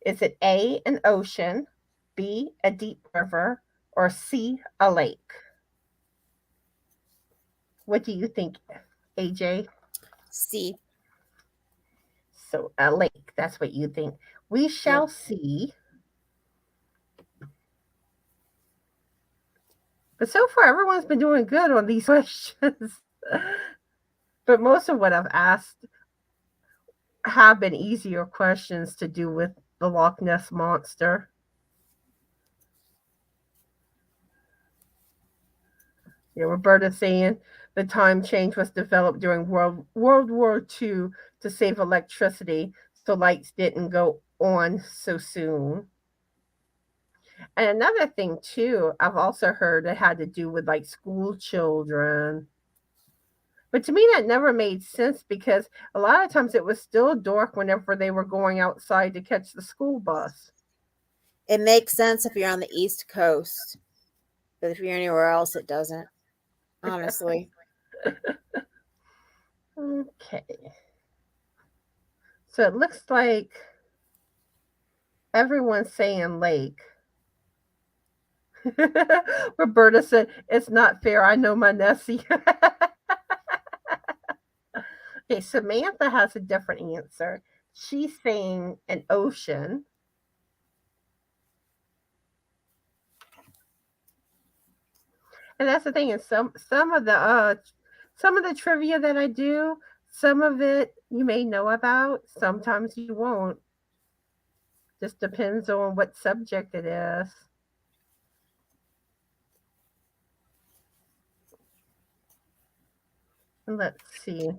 Is it A, an ocean, B, a deep river, or C, a lake? What do you think, AJ? C. So, a lake, that's what you think. We Yep. shall see. But so far, everyone's been doing good on these questions. But most of what I've asked have been easier questions to do with the Loch Ness monster. Yeah, Roberta saying the time change was developed during World War II to save electricity, so lights didn't go on so soon. And another thing too, I've also heard it had to do with like school children. But to me, that never made sense because a lot of times it was still dark whenever they were going outside to catch the school bus. It makes sense if you're on the East Coast, but if you're anywhere else, it doesn't. Honestly. Okay. So it looks like everyone's saying lake. Roberta said, it's not fair. I know my Nessie. Okay, Samantha has a different answer. She's saying an ocean. And that's the thing, is some of the trivia that I do, some of it you may know about, sometimes you won't. Just depends on what subject it is. Let's see.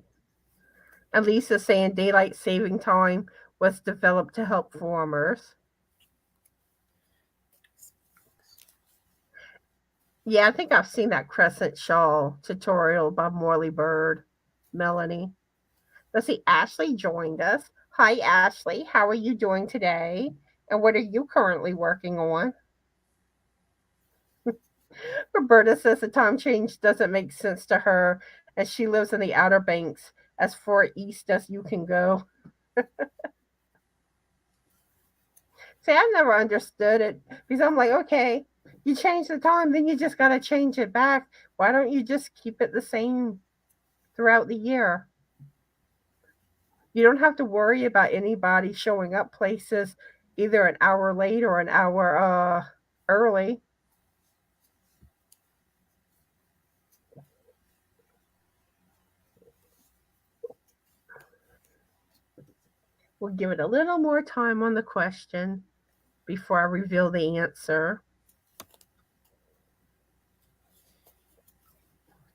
And Lisa's saying daylight saving time was developed to help farmers. Yeah, I think I've seen that crescent shawl tutorial by Morley Bird. Melanie. Let's see, Ashley joined us. Hi, Ashley. How are you doing today? And what are you currently working on? Roberta says the time change doesn't make sense to her as she lives in the Outer Banks, as far east as you can go. See, I've never understood it because I'm like, okay, you change the time, then you just got to change it back. Why don't you just keep it the same throughout the year? You don't have to worry about anybody showing up places either an hour late or an hour early. We'll give it a little more time on the question before I reveal the answer.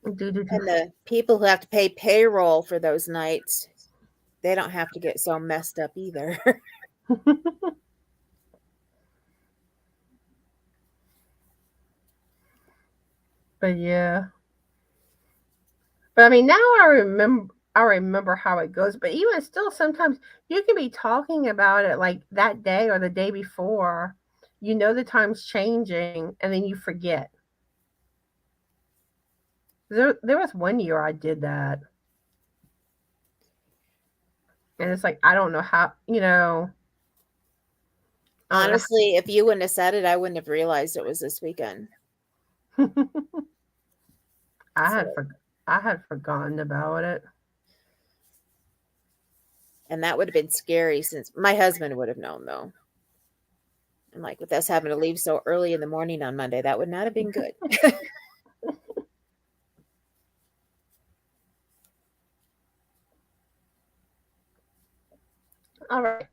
And the people who have to pay payroll for those nights, they don't have to get so messed up either. But yeah. But I mean, now I remember how it goes. But even still, sometimes you can be talking about it like that day or the day before. You know the time's changing, and then you forget. There was one year I did that, and it's like I don't know how. I don't Honestly, if you wouldn't have said it, I wouldn't have realized it was this weekend. know. I had So, I had forgotten about it. and that would have been scary since my husband would have known though. And like with us having to leave so early in the morning on Monday, that would not have been good. All right.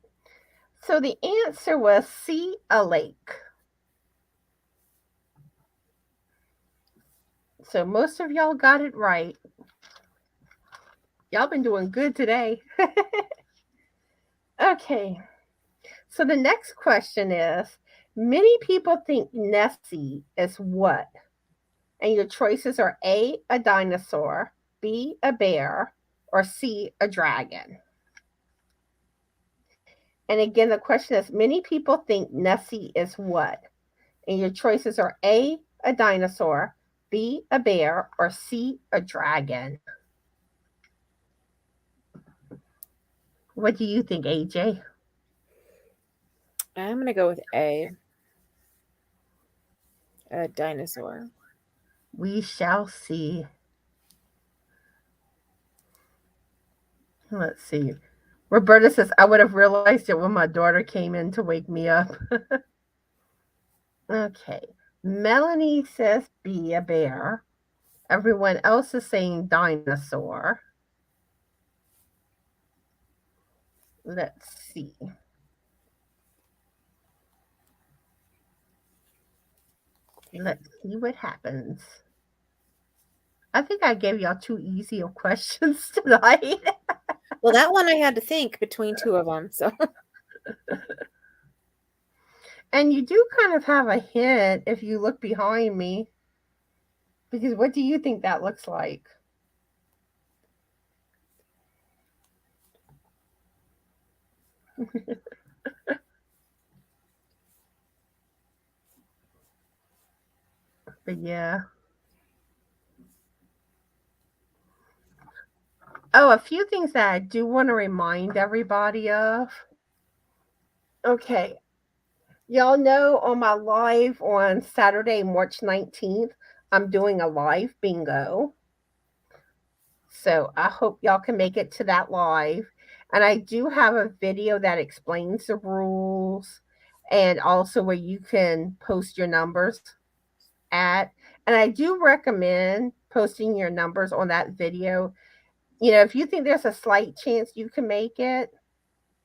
So the answer was C, a lake. So most of y'all got it right. Y'all been doing good today. Okay. So the next question is, many people think Nessie is what? And your choices are A, a dinosaur, B, a bear, or C, a dragon. And again, the question is, many people think Nessie is what? And your choices are A, a dinosaur, B, a bear, or C, a dragon. What do you think, AJ? I'm gonna go with a dinosaur. We shall see. Let's see. Roberta says, I would have realized it when my daughter came in to wake me up. Okay. Melanie says, be a bear. Everyone else is saying dinosaur. Let's see. Let's see what happens. I think I gave y'all too easy of questions tonight. Well, that one I had to think between two of them. So And you do kind of have a hint if you look behind me. Because what do you think that looks like? But yeah. Oh, a few things that I do want to remind everybody of. Okay. Y'all know on my live on Saturday, March 19th, I'm doing a live bingo. So I hope y'all can make it to that live. And I do have a video that explains the rules and also where you can post your numbers at. And I do recommend posting your numbers on that video. You know, if you think there's a slight chance you can make it,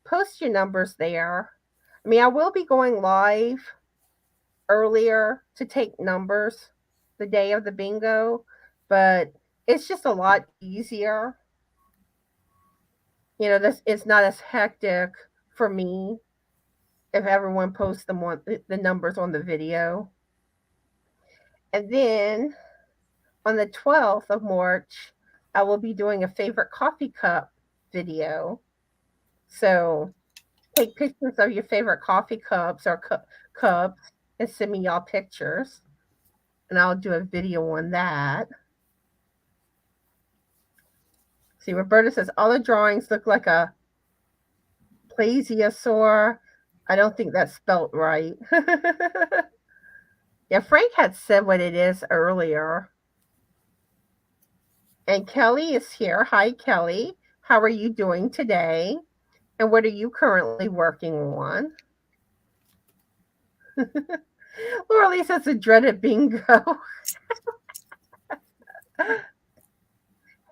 post your numbers there. I mean, I will be going live earlier to take numbers the day of the bingo, but it's just a lot easier. You know, this it's not as hectic for me if everyone posts them on the numbers on the video. And then on the 12th of March, I will be doing a favorite coffee cup video. So take pictures of your favorite coffee cups or cups and send me y'all pictures. And I'll do a video on that. See, Roberta says all the drawings look like a plesiosaur. I don't think that's spelt right. Yeah, Frank had said what it is earlier. And Kelly is here. Hi, Kelly. How are you doing today? And what are you currently working on? Laura Lee says a dreaded bingo.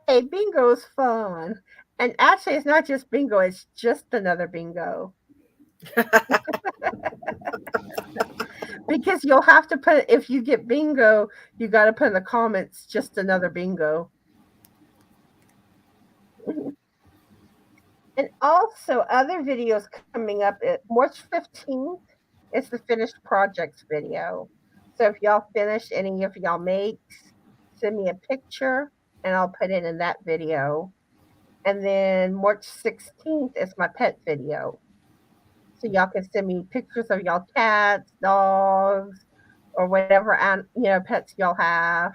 Hey, bingo is fun. And actually, it's not just bingo, it's just another bingo. Because you'll have to put, if you get bingo, you got to put in the comments just another bingo. And also, other videos coming up at March 15th is the finished projects video. So if y'all finish any of y'all makes, send me a picture and I'll put it in that video. And then March 16th is my pet video. So y'all can send me pictures of y'all cats, dogs, or whatever pets y'all have.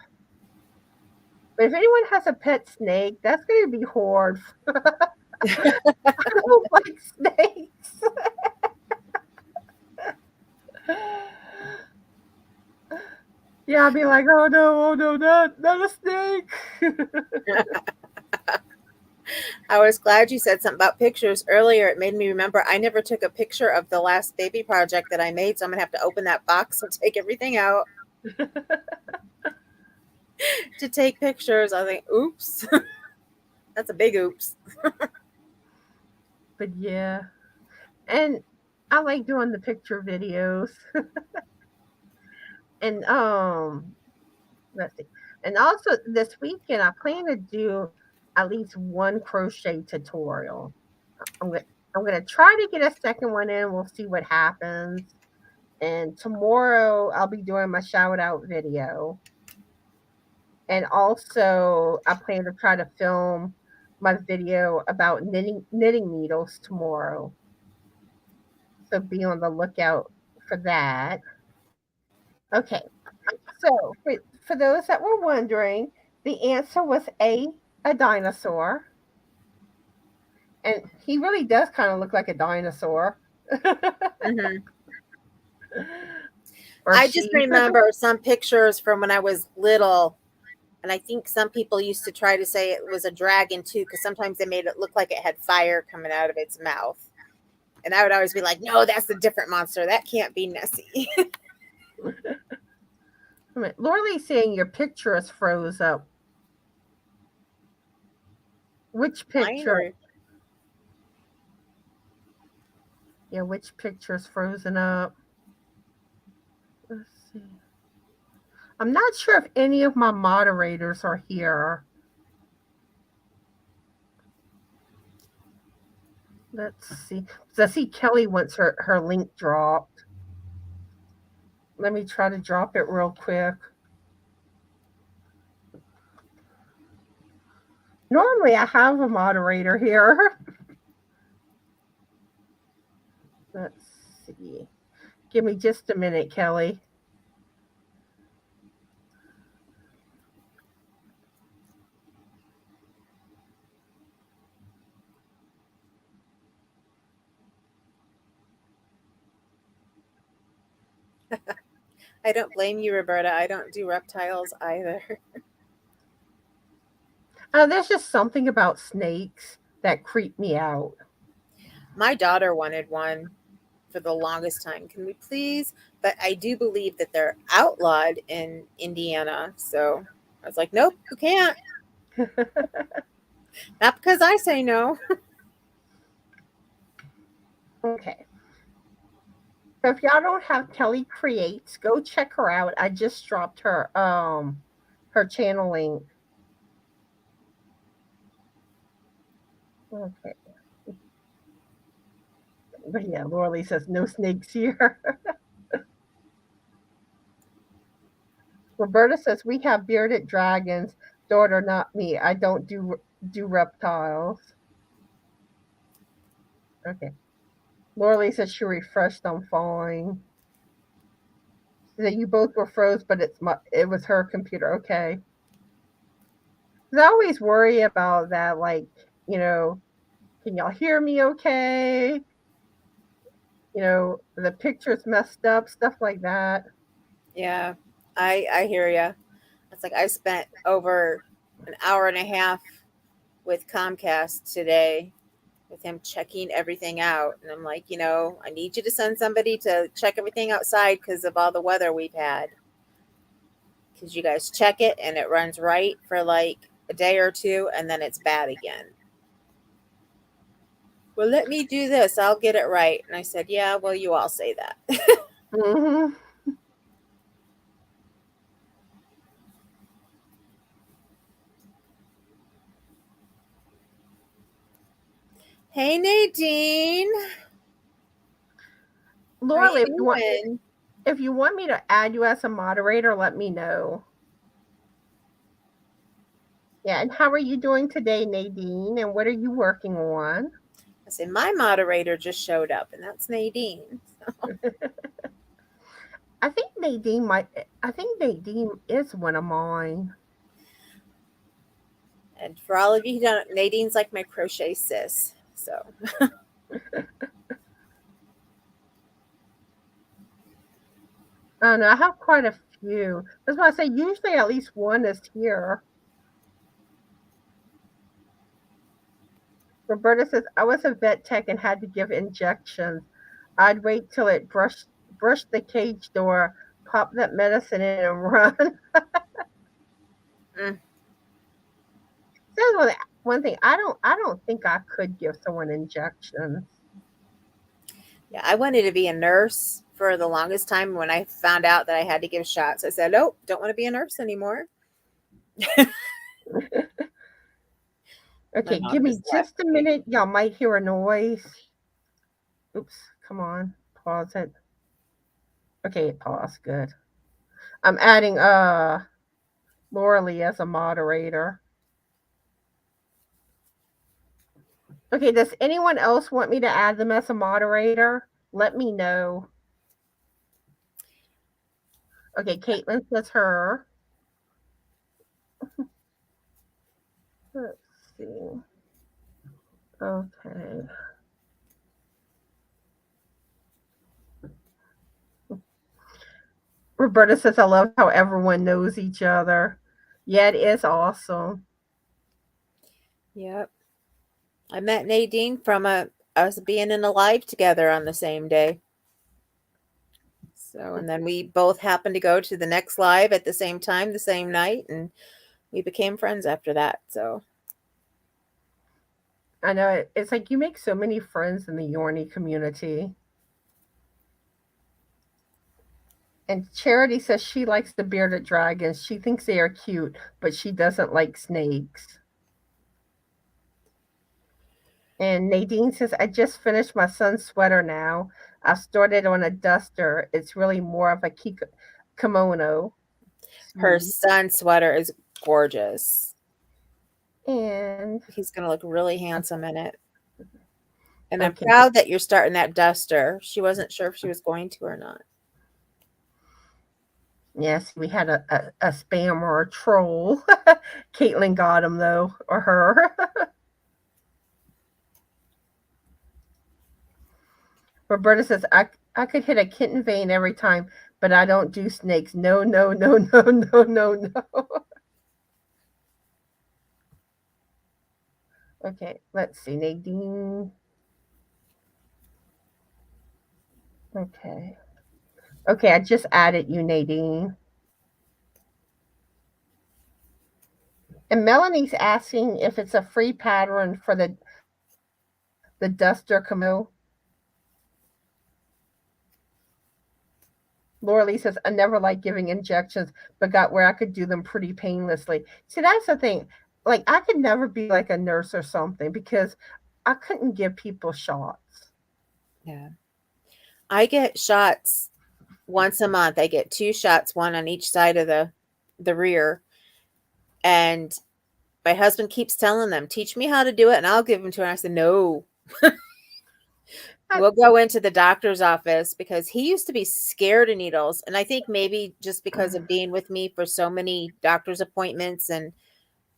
But if anyone has a pet snake, that's going to be hard. I don't like snakes. Yeah, I'll be like, oh no, not a snake. I was glad you said something about pictures earlier. It made me remember I never took a picture of the last baby project that I made, so I'm gonna have to open that box and take everything out to take pictures. I think, oops, that's a big oops. But yeah, and I like doing the picture videos. And let's see. And also this weekend, I plan to do at least one crochet tutorial. I'm gonna I'm gonna try to get a second one in. We'll see what happens. And tomorrow I'll be doing my shout out video. And also I plan to try to film my video about knitting needles tomorrow. So be on the lookout for that. Okay. So for those that were wondering, the answer was a dinosaur. And he really does kind of look like a dinosaur. Hmm. Or I just she. remember some pictures from when I was little, and I think some people used to try to say it was a dragon too, because sometimes they made it look like it had fire coming out of its mouth. And I would always be like, no, that's a different monster. That can't be Nessie. Laurel's saying your picture is froze up. Which Mine picture? or Yeah, which picture's frozen up? Let's see. I'm not sure if any of my moderators are here. Let's see. So I see Kelly wants her link dropped. Let me try to drop it real quick. Normally I have a moderator here. Let's see. Give me just a minute, Kelly. I don't blame you, Roberta. I don't do reptiles either. There's just something about snakes that creep me out. My daughter wanted one for the longest time. Can we please? But I do believe that they're outlawed in Indiana. So I was like, nope, you can't. Not because I say no. Okay. So if y'all don't have Kelly Creates, go check her out. I just dropped her channel link. Okay. But yeah, Laura says no snakes here. Roberta says we have bearded dragons. Daughter, not me. I don't do reptiles. Okay. Laura says she refreshed. I'm fine. That you both were froze, but it was her computer. Okay. 'Cause I always worry about that. Like, can y'all hear me? Okay. The picture's messed up, stuff like that. Yeah, I hear you. It's like I spent over an hour and a half with Comcast today with him checking everything out. And I'm like, I need you to send somebody to check everything outside because of all the weather we've had. Because you guys check it and it runs right for like a day or two and then it's bad again. Well, let me do this. I'll get it right. And I said, yeah, well, you all say that. Mm-hmm. Hey, Nadine. Laura, if you want me to add you as a moderator, let me know. Yeah, and how are you doing today, Nadine? And what are you working on? I said, my moderator just showed up, and that's Nadine. I think Nadine is one of mine. And for all of you who don't, Nadine's like my crochet sis. So Oh no, I have quite a few. That's why I say usually at least one is here. Roberta says, I was a vet tech and had to give injections. I'd wait till it brushed the cage door, pop that medicine in and run. mm. That's one thing. I don't think I could give someone injections. Yeah, I wanted to be a nurse for the longest time. When I found out that I had to give shots, I said, nope, don't want to be a nurse anymore. Okay, give me just a minute. Y'all might hear a noise. Oops, come on. Pause it. Okay, pause. Good. I'm adding Laura Lee as a moderator. Okay, does anyone else want me to add them as a moderator? let me know. Okay, Caitlin says her. Let's see. Okay. Roberta says, I love how everyone knows each other. Yeah, it is awesome. Yep. I met Nadine from us being in a live together on the same day. So, and then we both happened to go to the next live at the same time, the same night, and we became friends after that. So, I know it's like you make so many friends in the Yorny community. And Charity says she likes the bearded dragons. She thinks they are cute, but she doesn't like snakes. And Nadine says, I just finished my son's sweater now. I started on a duster. It's really more of a kimono. her Sweet. son's sweater is gorgeous. And He's going to look really handsome in it. And I'm okay. proud that you're starting that duster. She wasn't sure if she was going to or not. Yes, we had a spam or a troll. Caitlin got him though, or her. Roberta says, I could hit a kitten vein every time, but I don't do snakes. No, no, no, no, no, no, no. Okay, let's see. Nadine. Okay. Okay, I just added you, Nadine. And Melanie's asking if it's a free pattern for the duster camo. Laura Lee says, I never liked giving injections, but got where I could do them pretty painlessly. See, that's the thing. Like, I could never be like a nurse or something because I couldn't give people shots. Yeah. I get shots once a month. I get 2 shots, one on each side of the rear. And my husband keeps telling them, teach me how to do it and I'll give them to her. And I said, no. We'll go into the doctor's office because he used to be scared of needles. And I think maybe just because of being with me for so many doctor's appointments and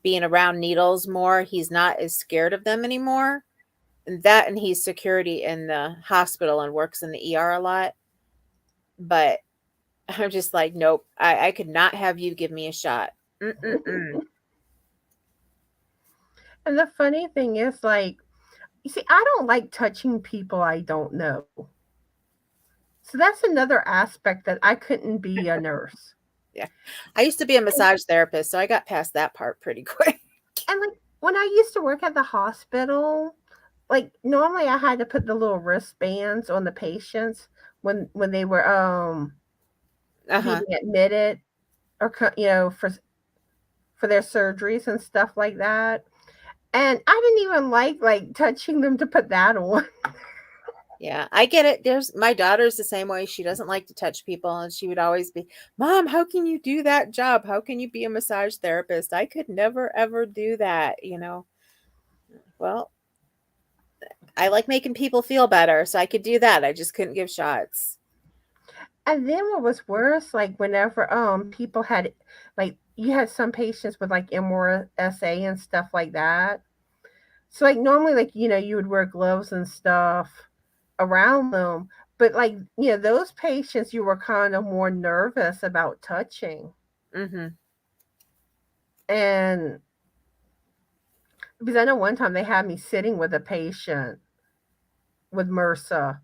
being around needles more, he's not as scared of them anymore. And he's security in the hospital and works in the ER a lot. But I'm just like, nope, I could not have you give me a shot. Mm-mm-mm. And the funny thing is, like, you see, I don't like touching people I don't know. So that's another aspect that I couldn't be a nurse. Yeah. I used to be a massage therapist, so I got past that part pretty quick. And like when I used to work at the hospital, like normally I had to put the little wristbands on the patients when they were Uh-huh. being admitted or for their surgeries and stuff like that. And I didn't even like touching them to put that on. Yeah, I get it. There's my daughter's the same way. She doesn't like to touch people, and she would always be, Mom, how can you do that job? How can you be a massage therapist? I could never ever do that. Well, I like making people feel better, so I could do that. I just couldn't give shots. And then what was worse, like whenever people had like you had some patients with like MRSA and stuff like that. So like normally like you would wear gloves and stuff around them, but like those patients you were kind of more nervous about touching. Mm-hmm. And because I know one time they had me sitting with a patient with MRSA,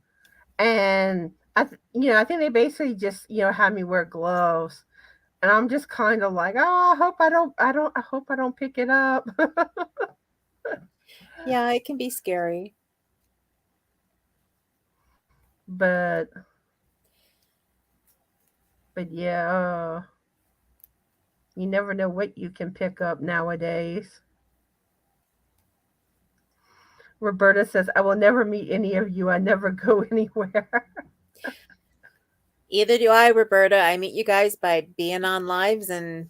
and I think they basically just had me wear gloves, and I'm just kind of like, oh, I hope I don't pick it up. Yeah, it can be scary. but but yeah, you never know what you can pick up nowadays. Roberta says, I will never meet any of you. I never go anywhere. Either do I, Roberta. I meet you guys by being on lives and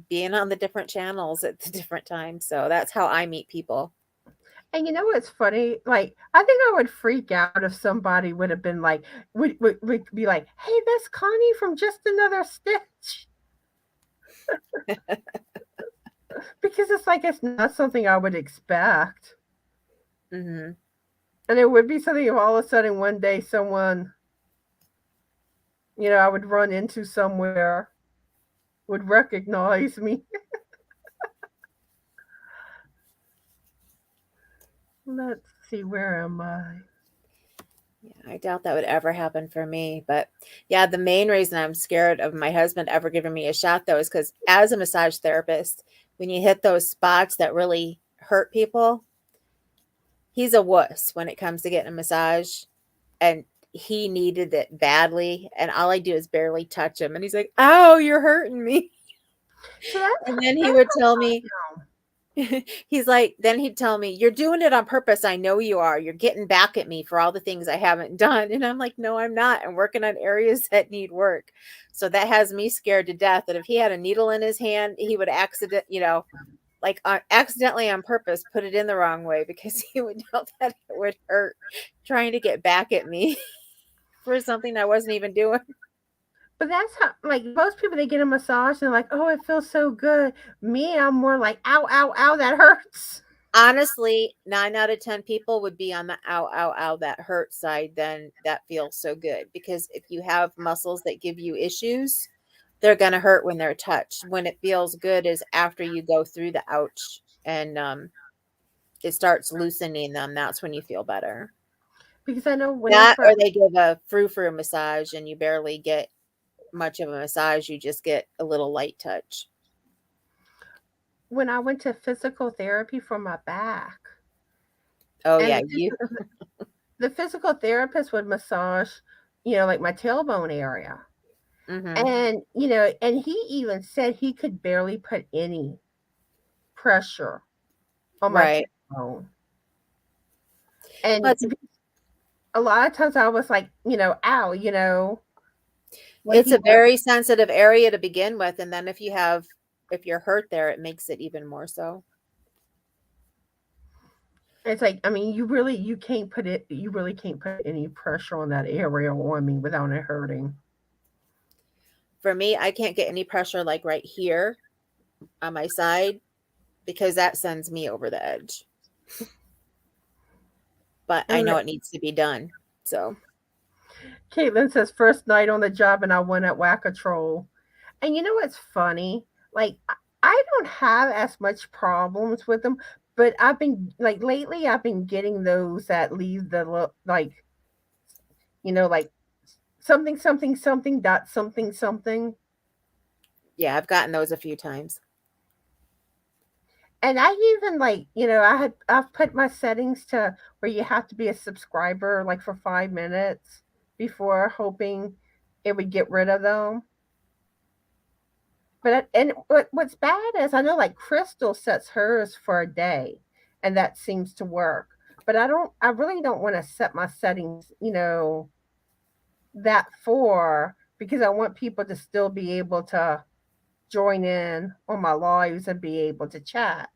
being on the different channels at the different times. So that's how I meet people. And you know what's funny? Like, I think I would freak out if somebody would have been like, would be like, "Hey, that's Connie from Just Another Stitch," because it's like it's not something I would expect, Hmm. and it would be something if all of a sudden one day someone, I would run into somewhere would recognize me. Let's see, where am I? Yeah, I doubt that would ever happen for me. But yeah, the main reason I'm scared of my husband ever giving me a shot, though, is because as a massage therapist, when you hit those spots that really hurt people, he's a wuss when it comes to getting a massage. And he needed it badly. And all I do is barely touch him. And he's like, "Ow, you're hurting me." So that's And then he that's would tell me, how. he's like, then he'd tell me, "You're doing it on purpose. I know you are. You're getting back at me for all the things I haven't done." And I'm like, "No, I'm not. I'm working on areas that need work." So that has me scared to death that if he had a needle in his hand, he would accidentally on purpose put it in the wrong way because he would know that it would hurt trying to get back at me for something I wasn't even doing. But that's how, like, most people, they get a massage and they're like, "Oh, it feels so good." Me, I'm more like, "Ow, ow, ow, that hurts." Honestly, 9 out of 10 people would be on the ow, ow, ow, that hurt side, then that feels so good. Because if you have muscles that give you issues, they're going to hurt when they're touched. When it feels good is after you go through the ouch and it starts loosening them. That's when you feel better. Because I know That whenever or they give a frou-frou massage and you barely get much of a massage. You just get a little light touch. when I went to physical therapy for my back, Oh, and yeah. You. the physical therapist would massage, like my tailbone area. Hmm. And he even said he could barely put any pressure on my Right. tailbone. Well, And a lot of times I was like, ow, when it's he a would, very sensitive area to begin with, and then if you're hurt there, it makes it even more so. it's like, I mean, you really can't put any pressure on that area on me without it hurting. For me, I can't get any pressure like right here on my side because that sends me over the edge. But I And know it needs to be done. So, Caitlin says, first night on the job and I went at Whack-A-Troll. And you know what's funny? Like, I don't have as much problems with them, but I've been like lately. I've been getting those that leave the like, like something something something dot something something. yeah, I've gotten those a few times. And I even like, I've put my settings to where you have to be a subscriber like for 5 minutes before hoping it would get rid of them. And what's bad is I know like Crystal sets hers for a day, and that seems to work. But I really don't want to set my settings, that for, because I want people to still be able to join in on my lives and be able to chat.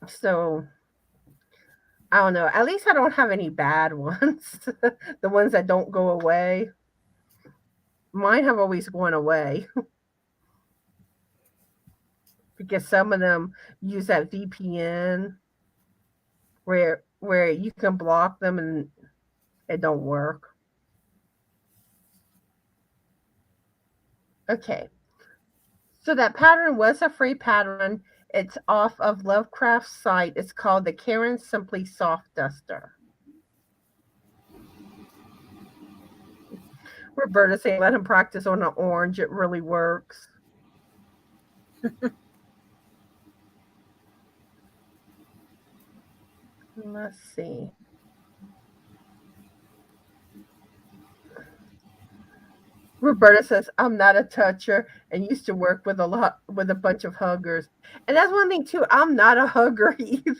So I don't know. At least I don't have any bad ones. The ones that don't go away. Mine have always gone away because some of them use that VPN where you can block them and it don't work. Okay. So that pattern was a free pattern. It's off of Lovecraft's site. It's called the Karen Simply Soft Duster. Roberta saying, let him practice on an orange. It really works. Let's see. Roberta says, I'm not a toucher and used to work with a bunch of huggers. And that's one thing too. I'm not a hugger either.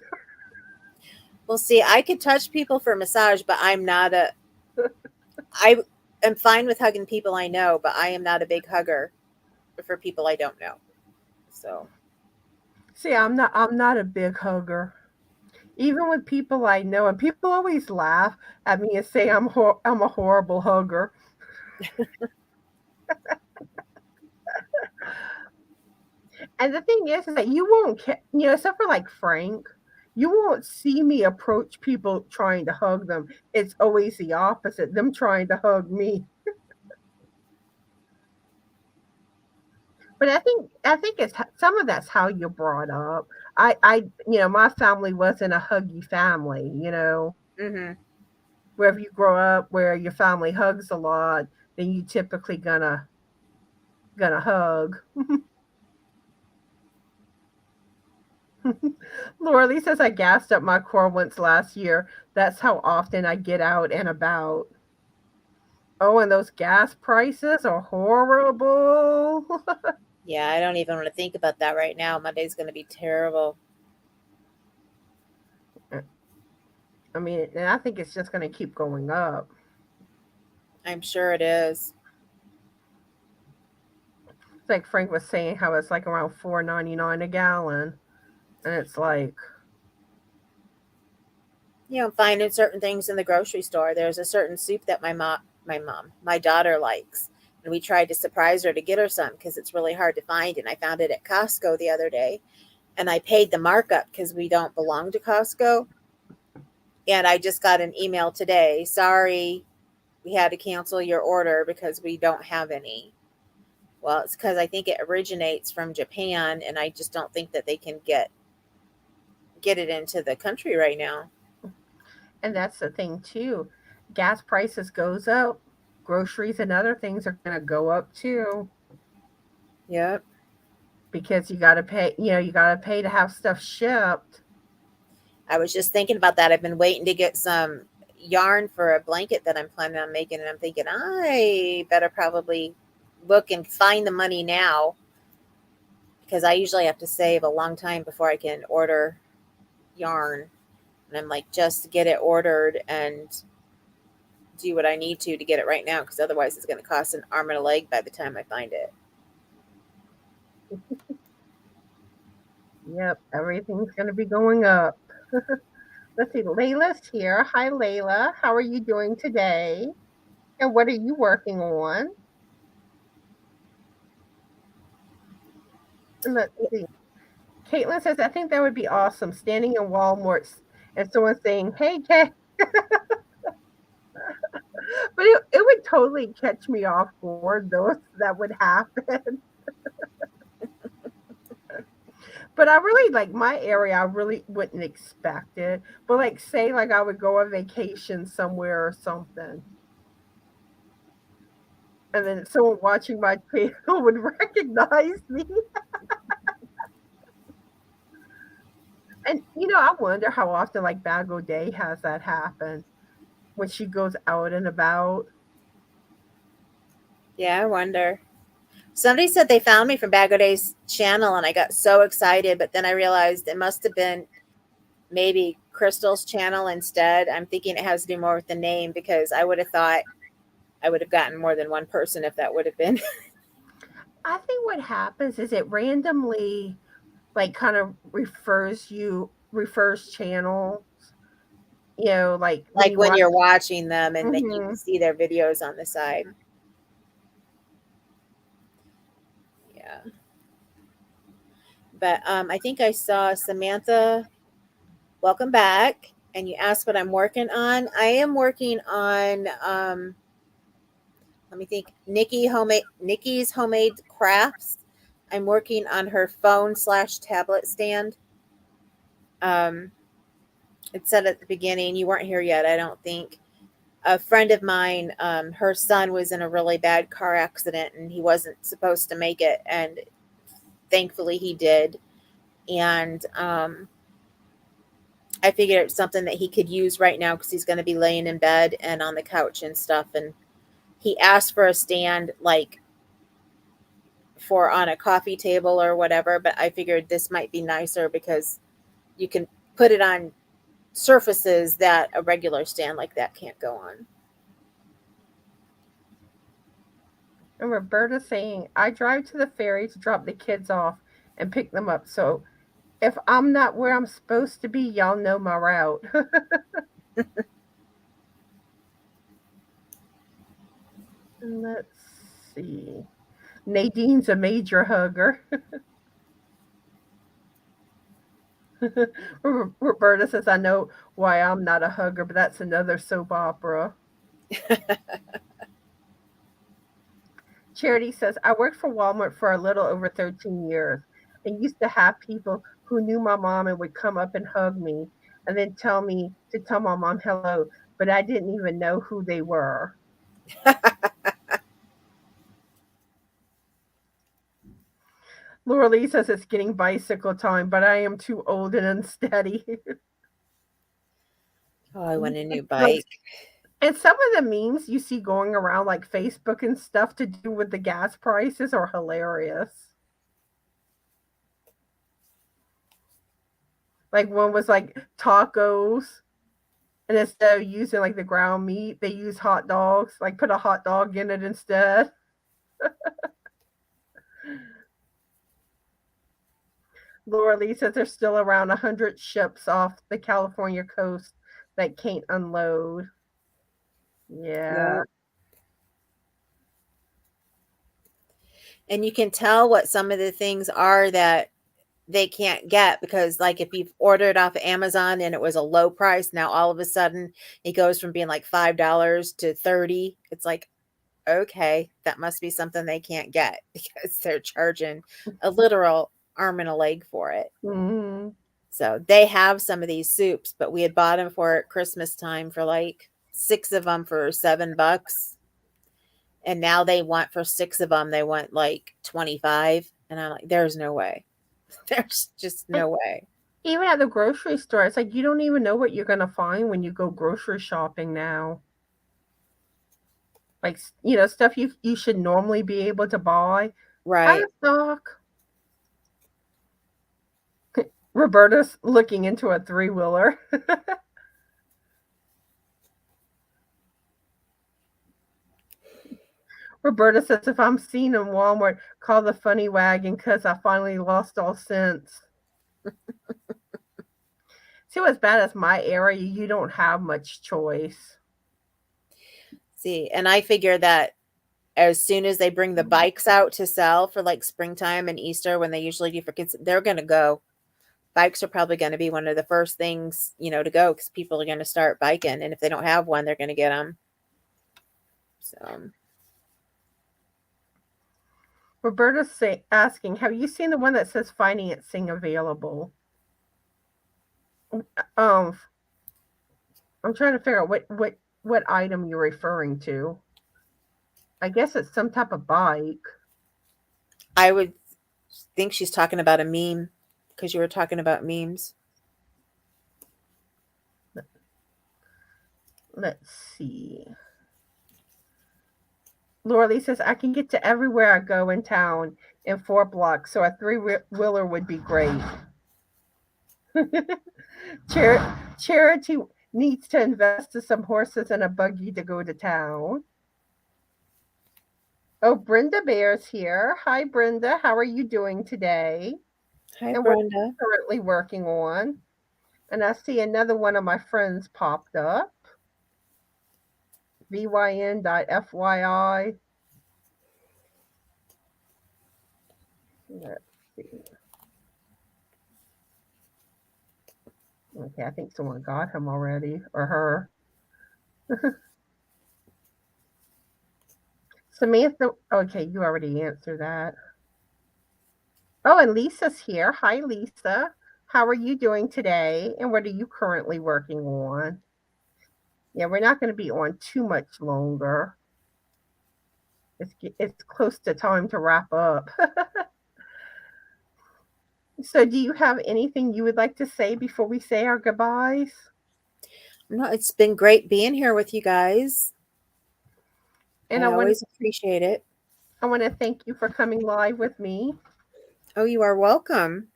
Well, see, I could touch people for massage, but I am fine with hugging people I know, but I am not a big hugger for people I don't know. So, See, I'm not a big hugger. Even with people I know, and people always laugh at me and say I'm a horrible hugger. And the thing is that you won't, except for like Frank, you won't see me approach people trying to hug them. It's always the opposite, them trying to hug me. But I think some of that's how you're brought up. My family wasn't a huggy family. Hmm. Where if you grow up where your family hugs a lot, then you typically gonna hug. Laura Lee says I gassed up my car once last year. That's how often I get out and about. Oh, and those gas prices are horrible. Yeah, I don't even want to think about that right now. Monday's going to be terrible. I mean, and I think it's just going to keep going up. I'm sure it is. It's like Frank was saying how it's like around 4.99 a gallon, and it's like, I'm finding certain things in the grocery store. There's a certain soup that my daughter likes, and we tried to surprise her to get her some because it's really hard to find. And I found it at Costco the other day, and I paid the markup because we don't belong to Costco. And I just got an email today. Sorry, we had to cancel your order because we don't have any. Well, it's because I think it originates from Japan, and I just don't think that they can get it into the country right now. and that's the thing too. Gas prices goes up, groceries and other things are going to go up too Yep. because you got to pay to have stuff shipped. I was just thinking about that. I've been waiting to get some yarn for a blanket that I'm planning on making, and I'm thinking I better probably look and find the money now because I usually have to save a long time before I can order yarn. And I'm like, just get it ordered and do what I need to get it right now because otherwise it's going to cost an arm and a leg by the time I find it. Yep, everything's going to be going up. Let's see, Layla's here. Hi, Layla. How are you doing today? And what are you working on? And let's see. Caitlin says, I think that would be awesome. Standing in Walmart and someone saying, hey, Kay. But it would totally catch me off guard, though, if that would happen. But I really like my area. I really wouldn't expect it. But like, say, like I would go on vacation somewhere or something, and then someone watching my channel would recognize me. And I wonder how often like Bago Day has that happen when she goes out and about. Yeah, I wonder. Somebody said they found me from Bag O Day's channel, and I got so excited, but then I realized it must have been maybe Crystal's channel instead. I'm thinking it has to do more with the name because I would have thought I would have gotten more than one person if that would have been. I think what happens is it randomly like kind of refers channels. Like when Like you when watch. you're watching them and then you Hmm. can see their videos on the side. Yeah. But I think I saw Samantha. Welcome back. And you asked what I'm working on. I am working on let me think. Nikki's homemade crafts. I'm working on her phone/tablet stand. Um, it said at the beginning, you weren't here yet, I don't think. A friend of mine, her son was in a really bad car accident and he wasn't supposed to make it. And thankfully he did. And I figured it's something that he could use right now because he's going to be laying in bed and on the couch and stuff. And he asked for a stand like for on a coffee table or whatever, but I figured this might be nicer because you can put it on surfaces that a regular stand like that can't go on. And Roberta saying, I drive to the ferry to drop the kids off and pick them up. So If I'm not where I'm supposed to be, y'all know my route. Let's see. Nadine's a major hugger. Roberta says, I know why I'm not a hugger, but that's another soap opera. Charity says, I worked for Walmart for a little over 13 years. I used to have people who knew my mom and would come up and hug me and then tell me to tell my mom hello, but I didn't even know who they were. Laura Lee says it's getting bicycle time, but I am too old and unsteady. Oh, I want a new Like, bike. and some of the memes you see going around like Facebook and stuff to do with the gas prices are hilarious. Like one was like tacos, and instead of using like the ground meat, they use hot dogs, like put a hot dog in it instead. Laura Lee says there's still around 100 ships off the California coast that can't unload. Yeah. Yeah. And you can tell what some of the things are that they can't get because, like, if you've ordered off of Amazon and it was a low price, now all of a sudden it goes from being like $5 to 30. It's like, okay, that must be something they can't get because they're charging a literal arm and a leg for it. Mm-hmm. So they have some of these soups, but we had bought them for Christmas time for like 6 of them for $7. And now they want for 6 of them, they want like 25. And I'm like, there's no way. There's just And no way. even at the grocery store, it's like you don't even know what you're going to find when you go grocery shopping now. Like, stuff you should normally be able to buy out Right. of stock. Roberta's looking into a three-wheeler. Roberta says, if I'm seen in Walmart, call the funny wagon because I finally lost all sense. See what's bad is my area, you don't have much choice. See, and I figure that as soon as they bring the bikes out to sell for like springtime and Easter, when they usually do for kids, they're going to go. Bikes are probably going to be one of the first things, to go because people are going to start biking. And if they don't have one, they're going to get them. So, Roberta's asking, have you seen the one that says financing available? Um, I'm trying to figure out what item you're referring to. I guess it's some type of bike. I would think she's talking about a meme because you were talking about memes. Let's see. Laura Lee says, I can get to everywhere I go in town in 4 blocks, so a three-wheeler would be great. Charity needs to invest in some horses and a buggy to go to town. Oh, Brenda Bear's here. Hi, Brenda. How are you doing today? Hi, And Brenda. what are you currently working on? And I see another one of my friends popped up. VYN.FYI. Let's see. Okay, I think someone got him already, or her. Samantha, okay, you already answered that. Oh, and Lisa's here. Hi, Lisa. How are you doing today? And what are you currently working on? Yeah, we're not going to be on too much longer. It's close to time to wrap up. So, do you have anything you would like to say before we say our goodbyes? No, it's been great being here with you guys. And I always appreciate it. I want to thank you for coming live with me. Oh, you are welcome.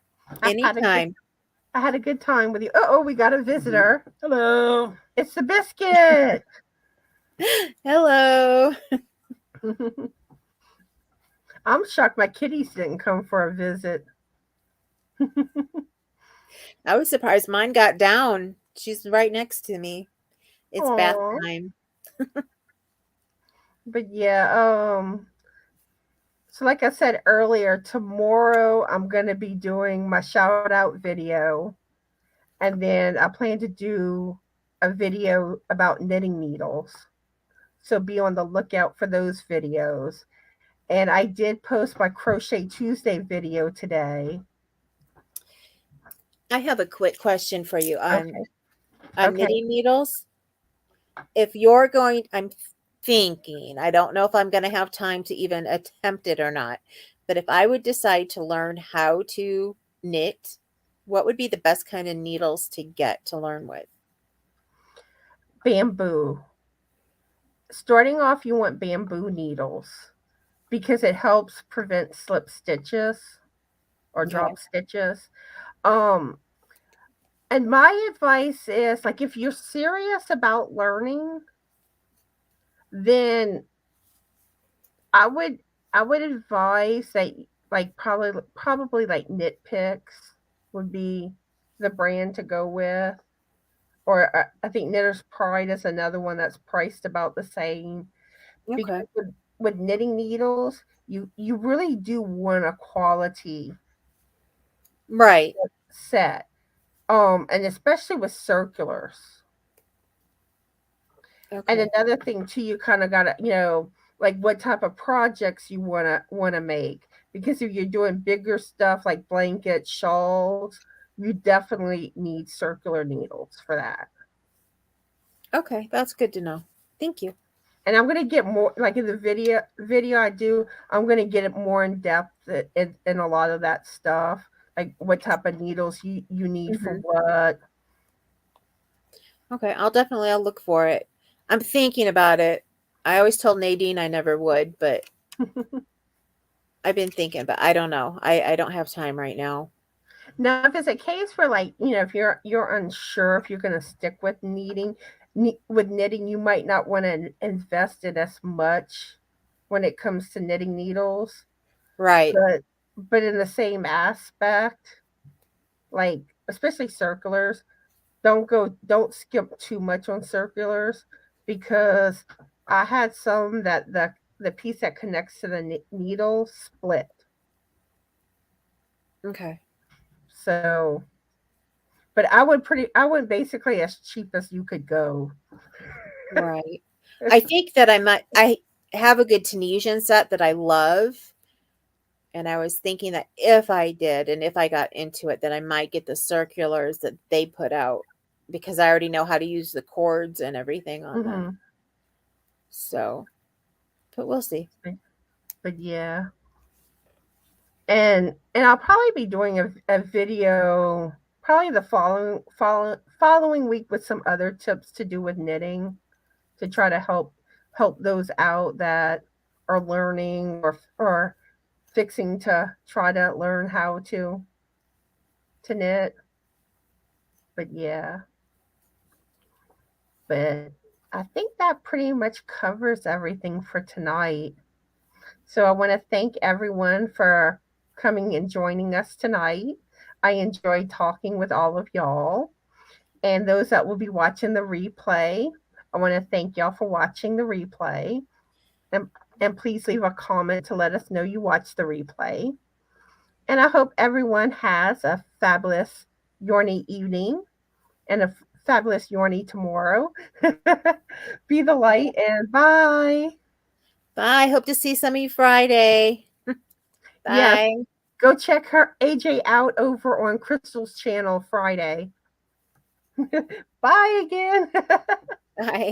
Anytime. I had a good time with you. Oh, we got a visitor. Hello. It's the biscuit. Hello. I'm shocked my kitties didn't come for a visit. I was surprised mine got down. She's right next to me. It's bath Aw. time. But yeah, so like I said earlier, tomorrow I'm gonna be doing my shout out video, and then I plan to do a video about knitting needles. So be on the lookout for those videos. And I did post my Crochet Tuesday video today. I have a quick question for you Okay. on Okay. knitting needles. If you're going, I'm thinking, I don't know if I'm going to have time to even attempt it or not, but if I would decide to learn how to knit, what would be the best kind of needles to get to learn with? Bamboo. Starting off, you want bamboo needles because it helps prevent slip stitches or Okay. drop stitches. Um, and my advice is like if you're serious about learning, then I would I would advise that like probably like Knit Picks would be the brand to go with. Or I think Knitter's Pride is another one that's priced about the same. Okay. Because with knitting needles, you really do want a quality Right. set. And especially with circulars. And Okay. another thing too, you kind of gotta, like what type of projects you wanna make. Because if you're doing bigger stuff like blankets, shawls, you definitely need circular needles for that. Okay. That's good to know. Thank you. And I'm gonna get more like in the video I do. I'm gonna get it more in depth in a lot of that stuff, like what type of needles you need for Hmm. what. Okay. I'll look for it. I'm thinking about it. I always told Nadine I never would, but I've been thinking, but I don't know. I don't have time right now. Now, if it's a case where like if you're unsure if you're gonna stick with with knitting, you might not want to invest in as much when it comes to knitting needles, Right. but in the same aspect, like especially circulars, don't skip too much on circulars because I had some that the piece that connects to the needle split. Okay. So, but I went basically as cheap as you could go. Right. I think that I have a good Tunisian set that I love. And I was thinking that if I did and if I got into it, that I might get the circulars that they put out because I already know how to use the cords and everything on them. Hmm. So, but we'll see. But yeah, and I'll probably be doing a video probably the following week with some other tips to do with knitting to try to help those out that are learning or fixing to try to learn how to knit. But yeah, but I think that pretty much covers everything for tonight. So I want to thank everyone for coming and joining us tonight. I enjoyed talking with all of y'all. And those that will be watching the replay, I want to thank y'all for watching the replay. And, and please leave a comment to let us know you watched the replay. And I hope everyone has a fabulous Yorny evening and a fabulous Yorny tomorrow. Be the light and bye. Bye. Hope to see some of you Friday. Yes, Bye. go check her AJ out over on Crystal's channel Friday. Bye again. Bye.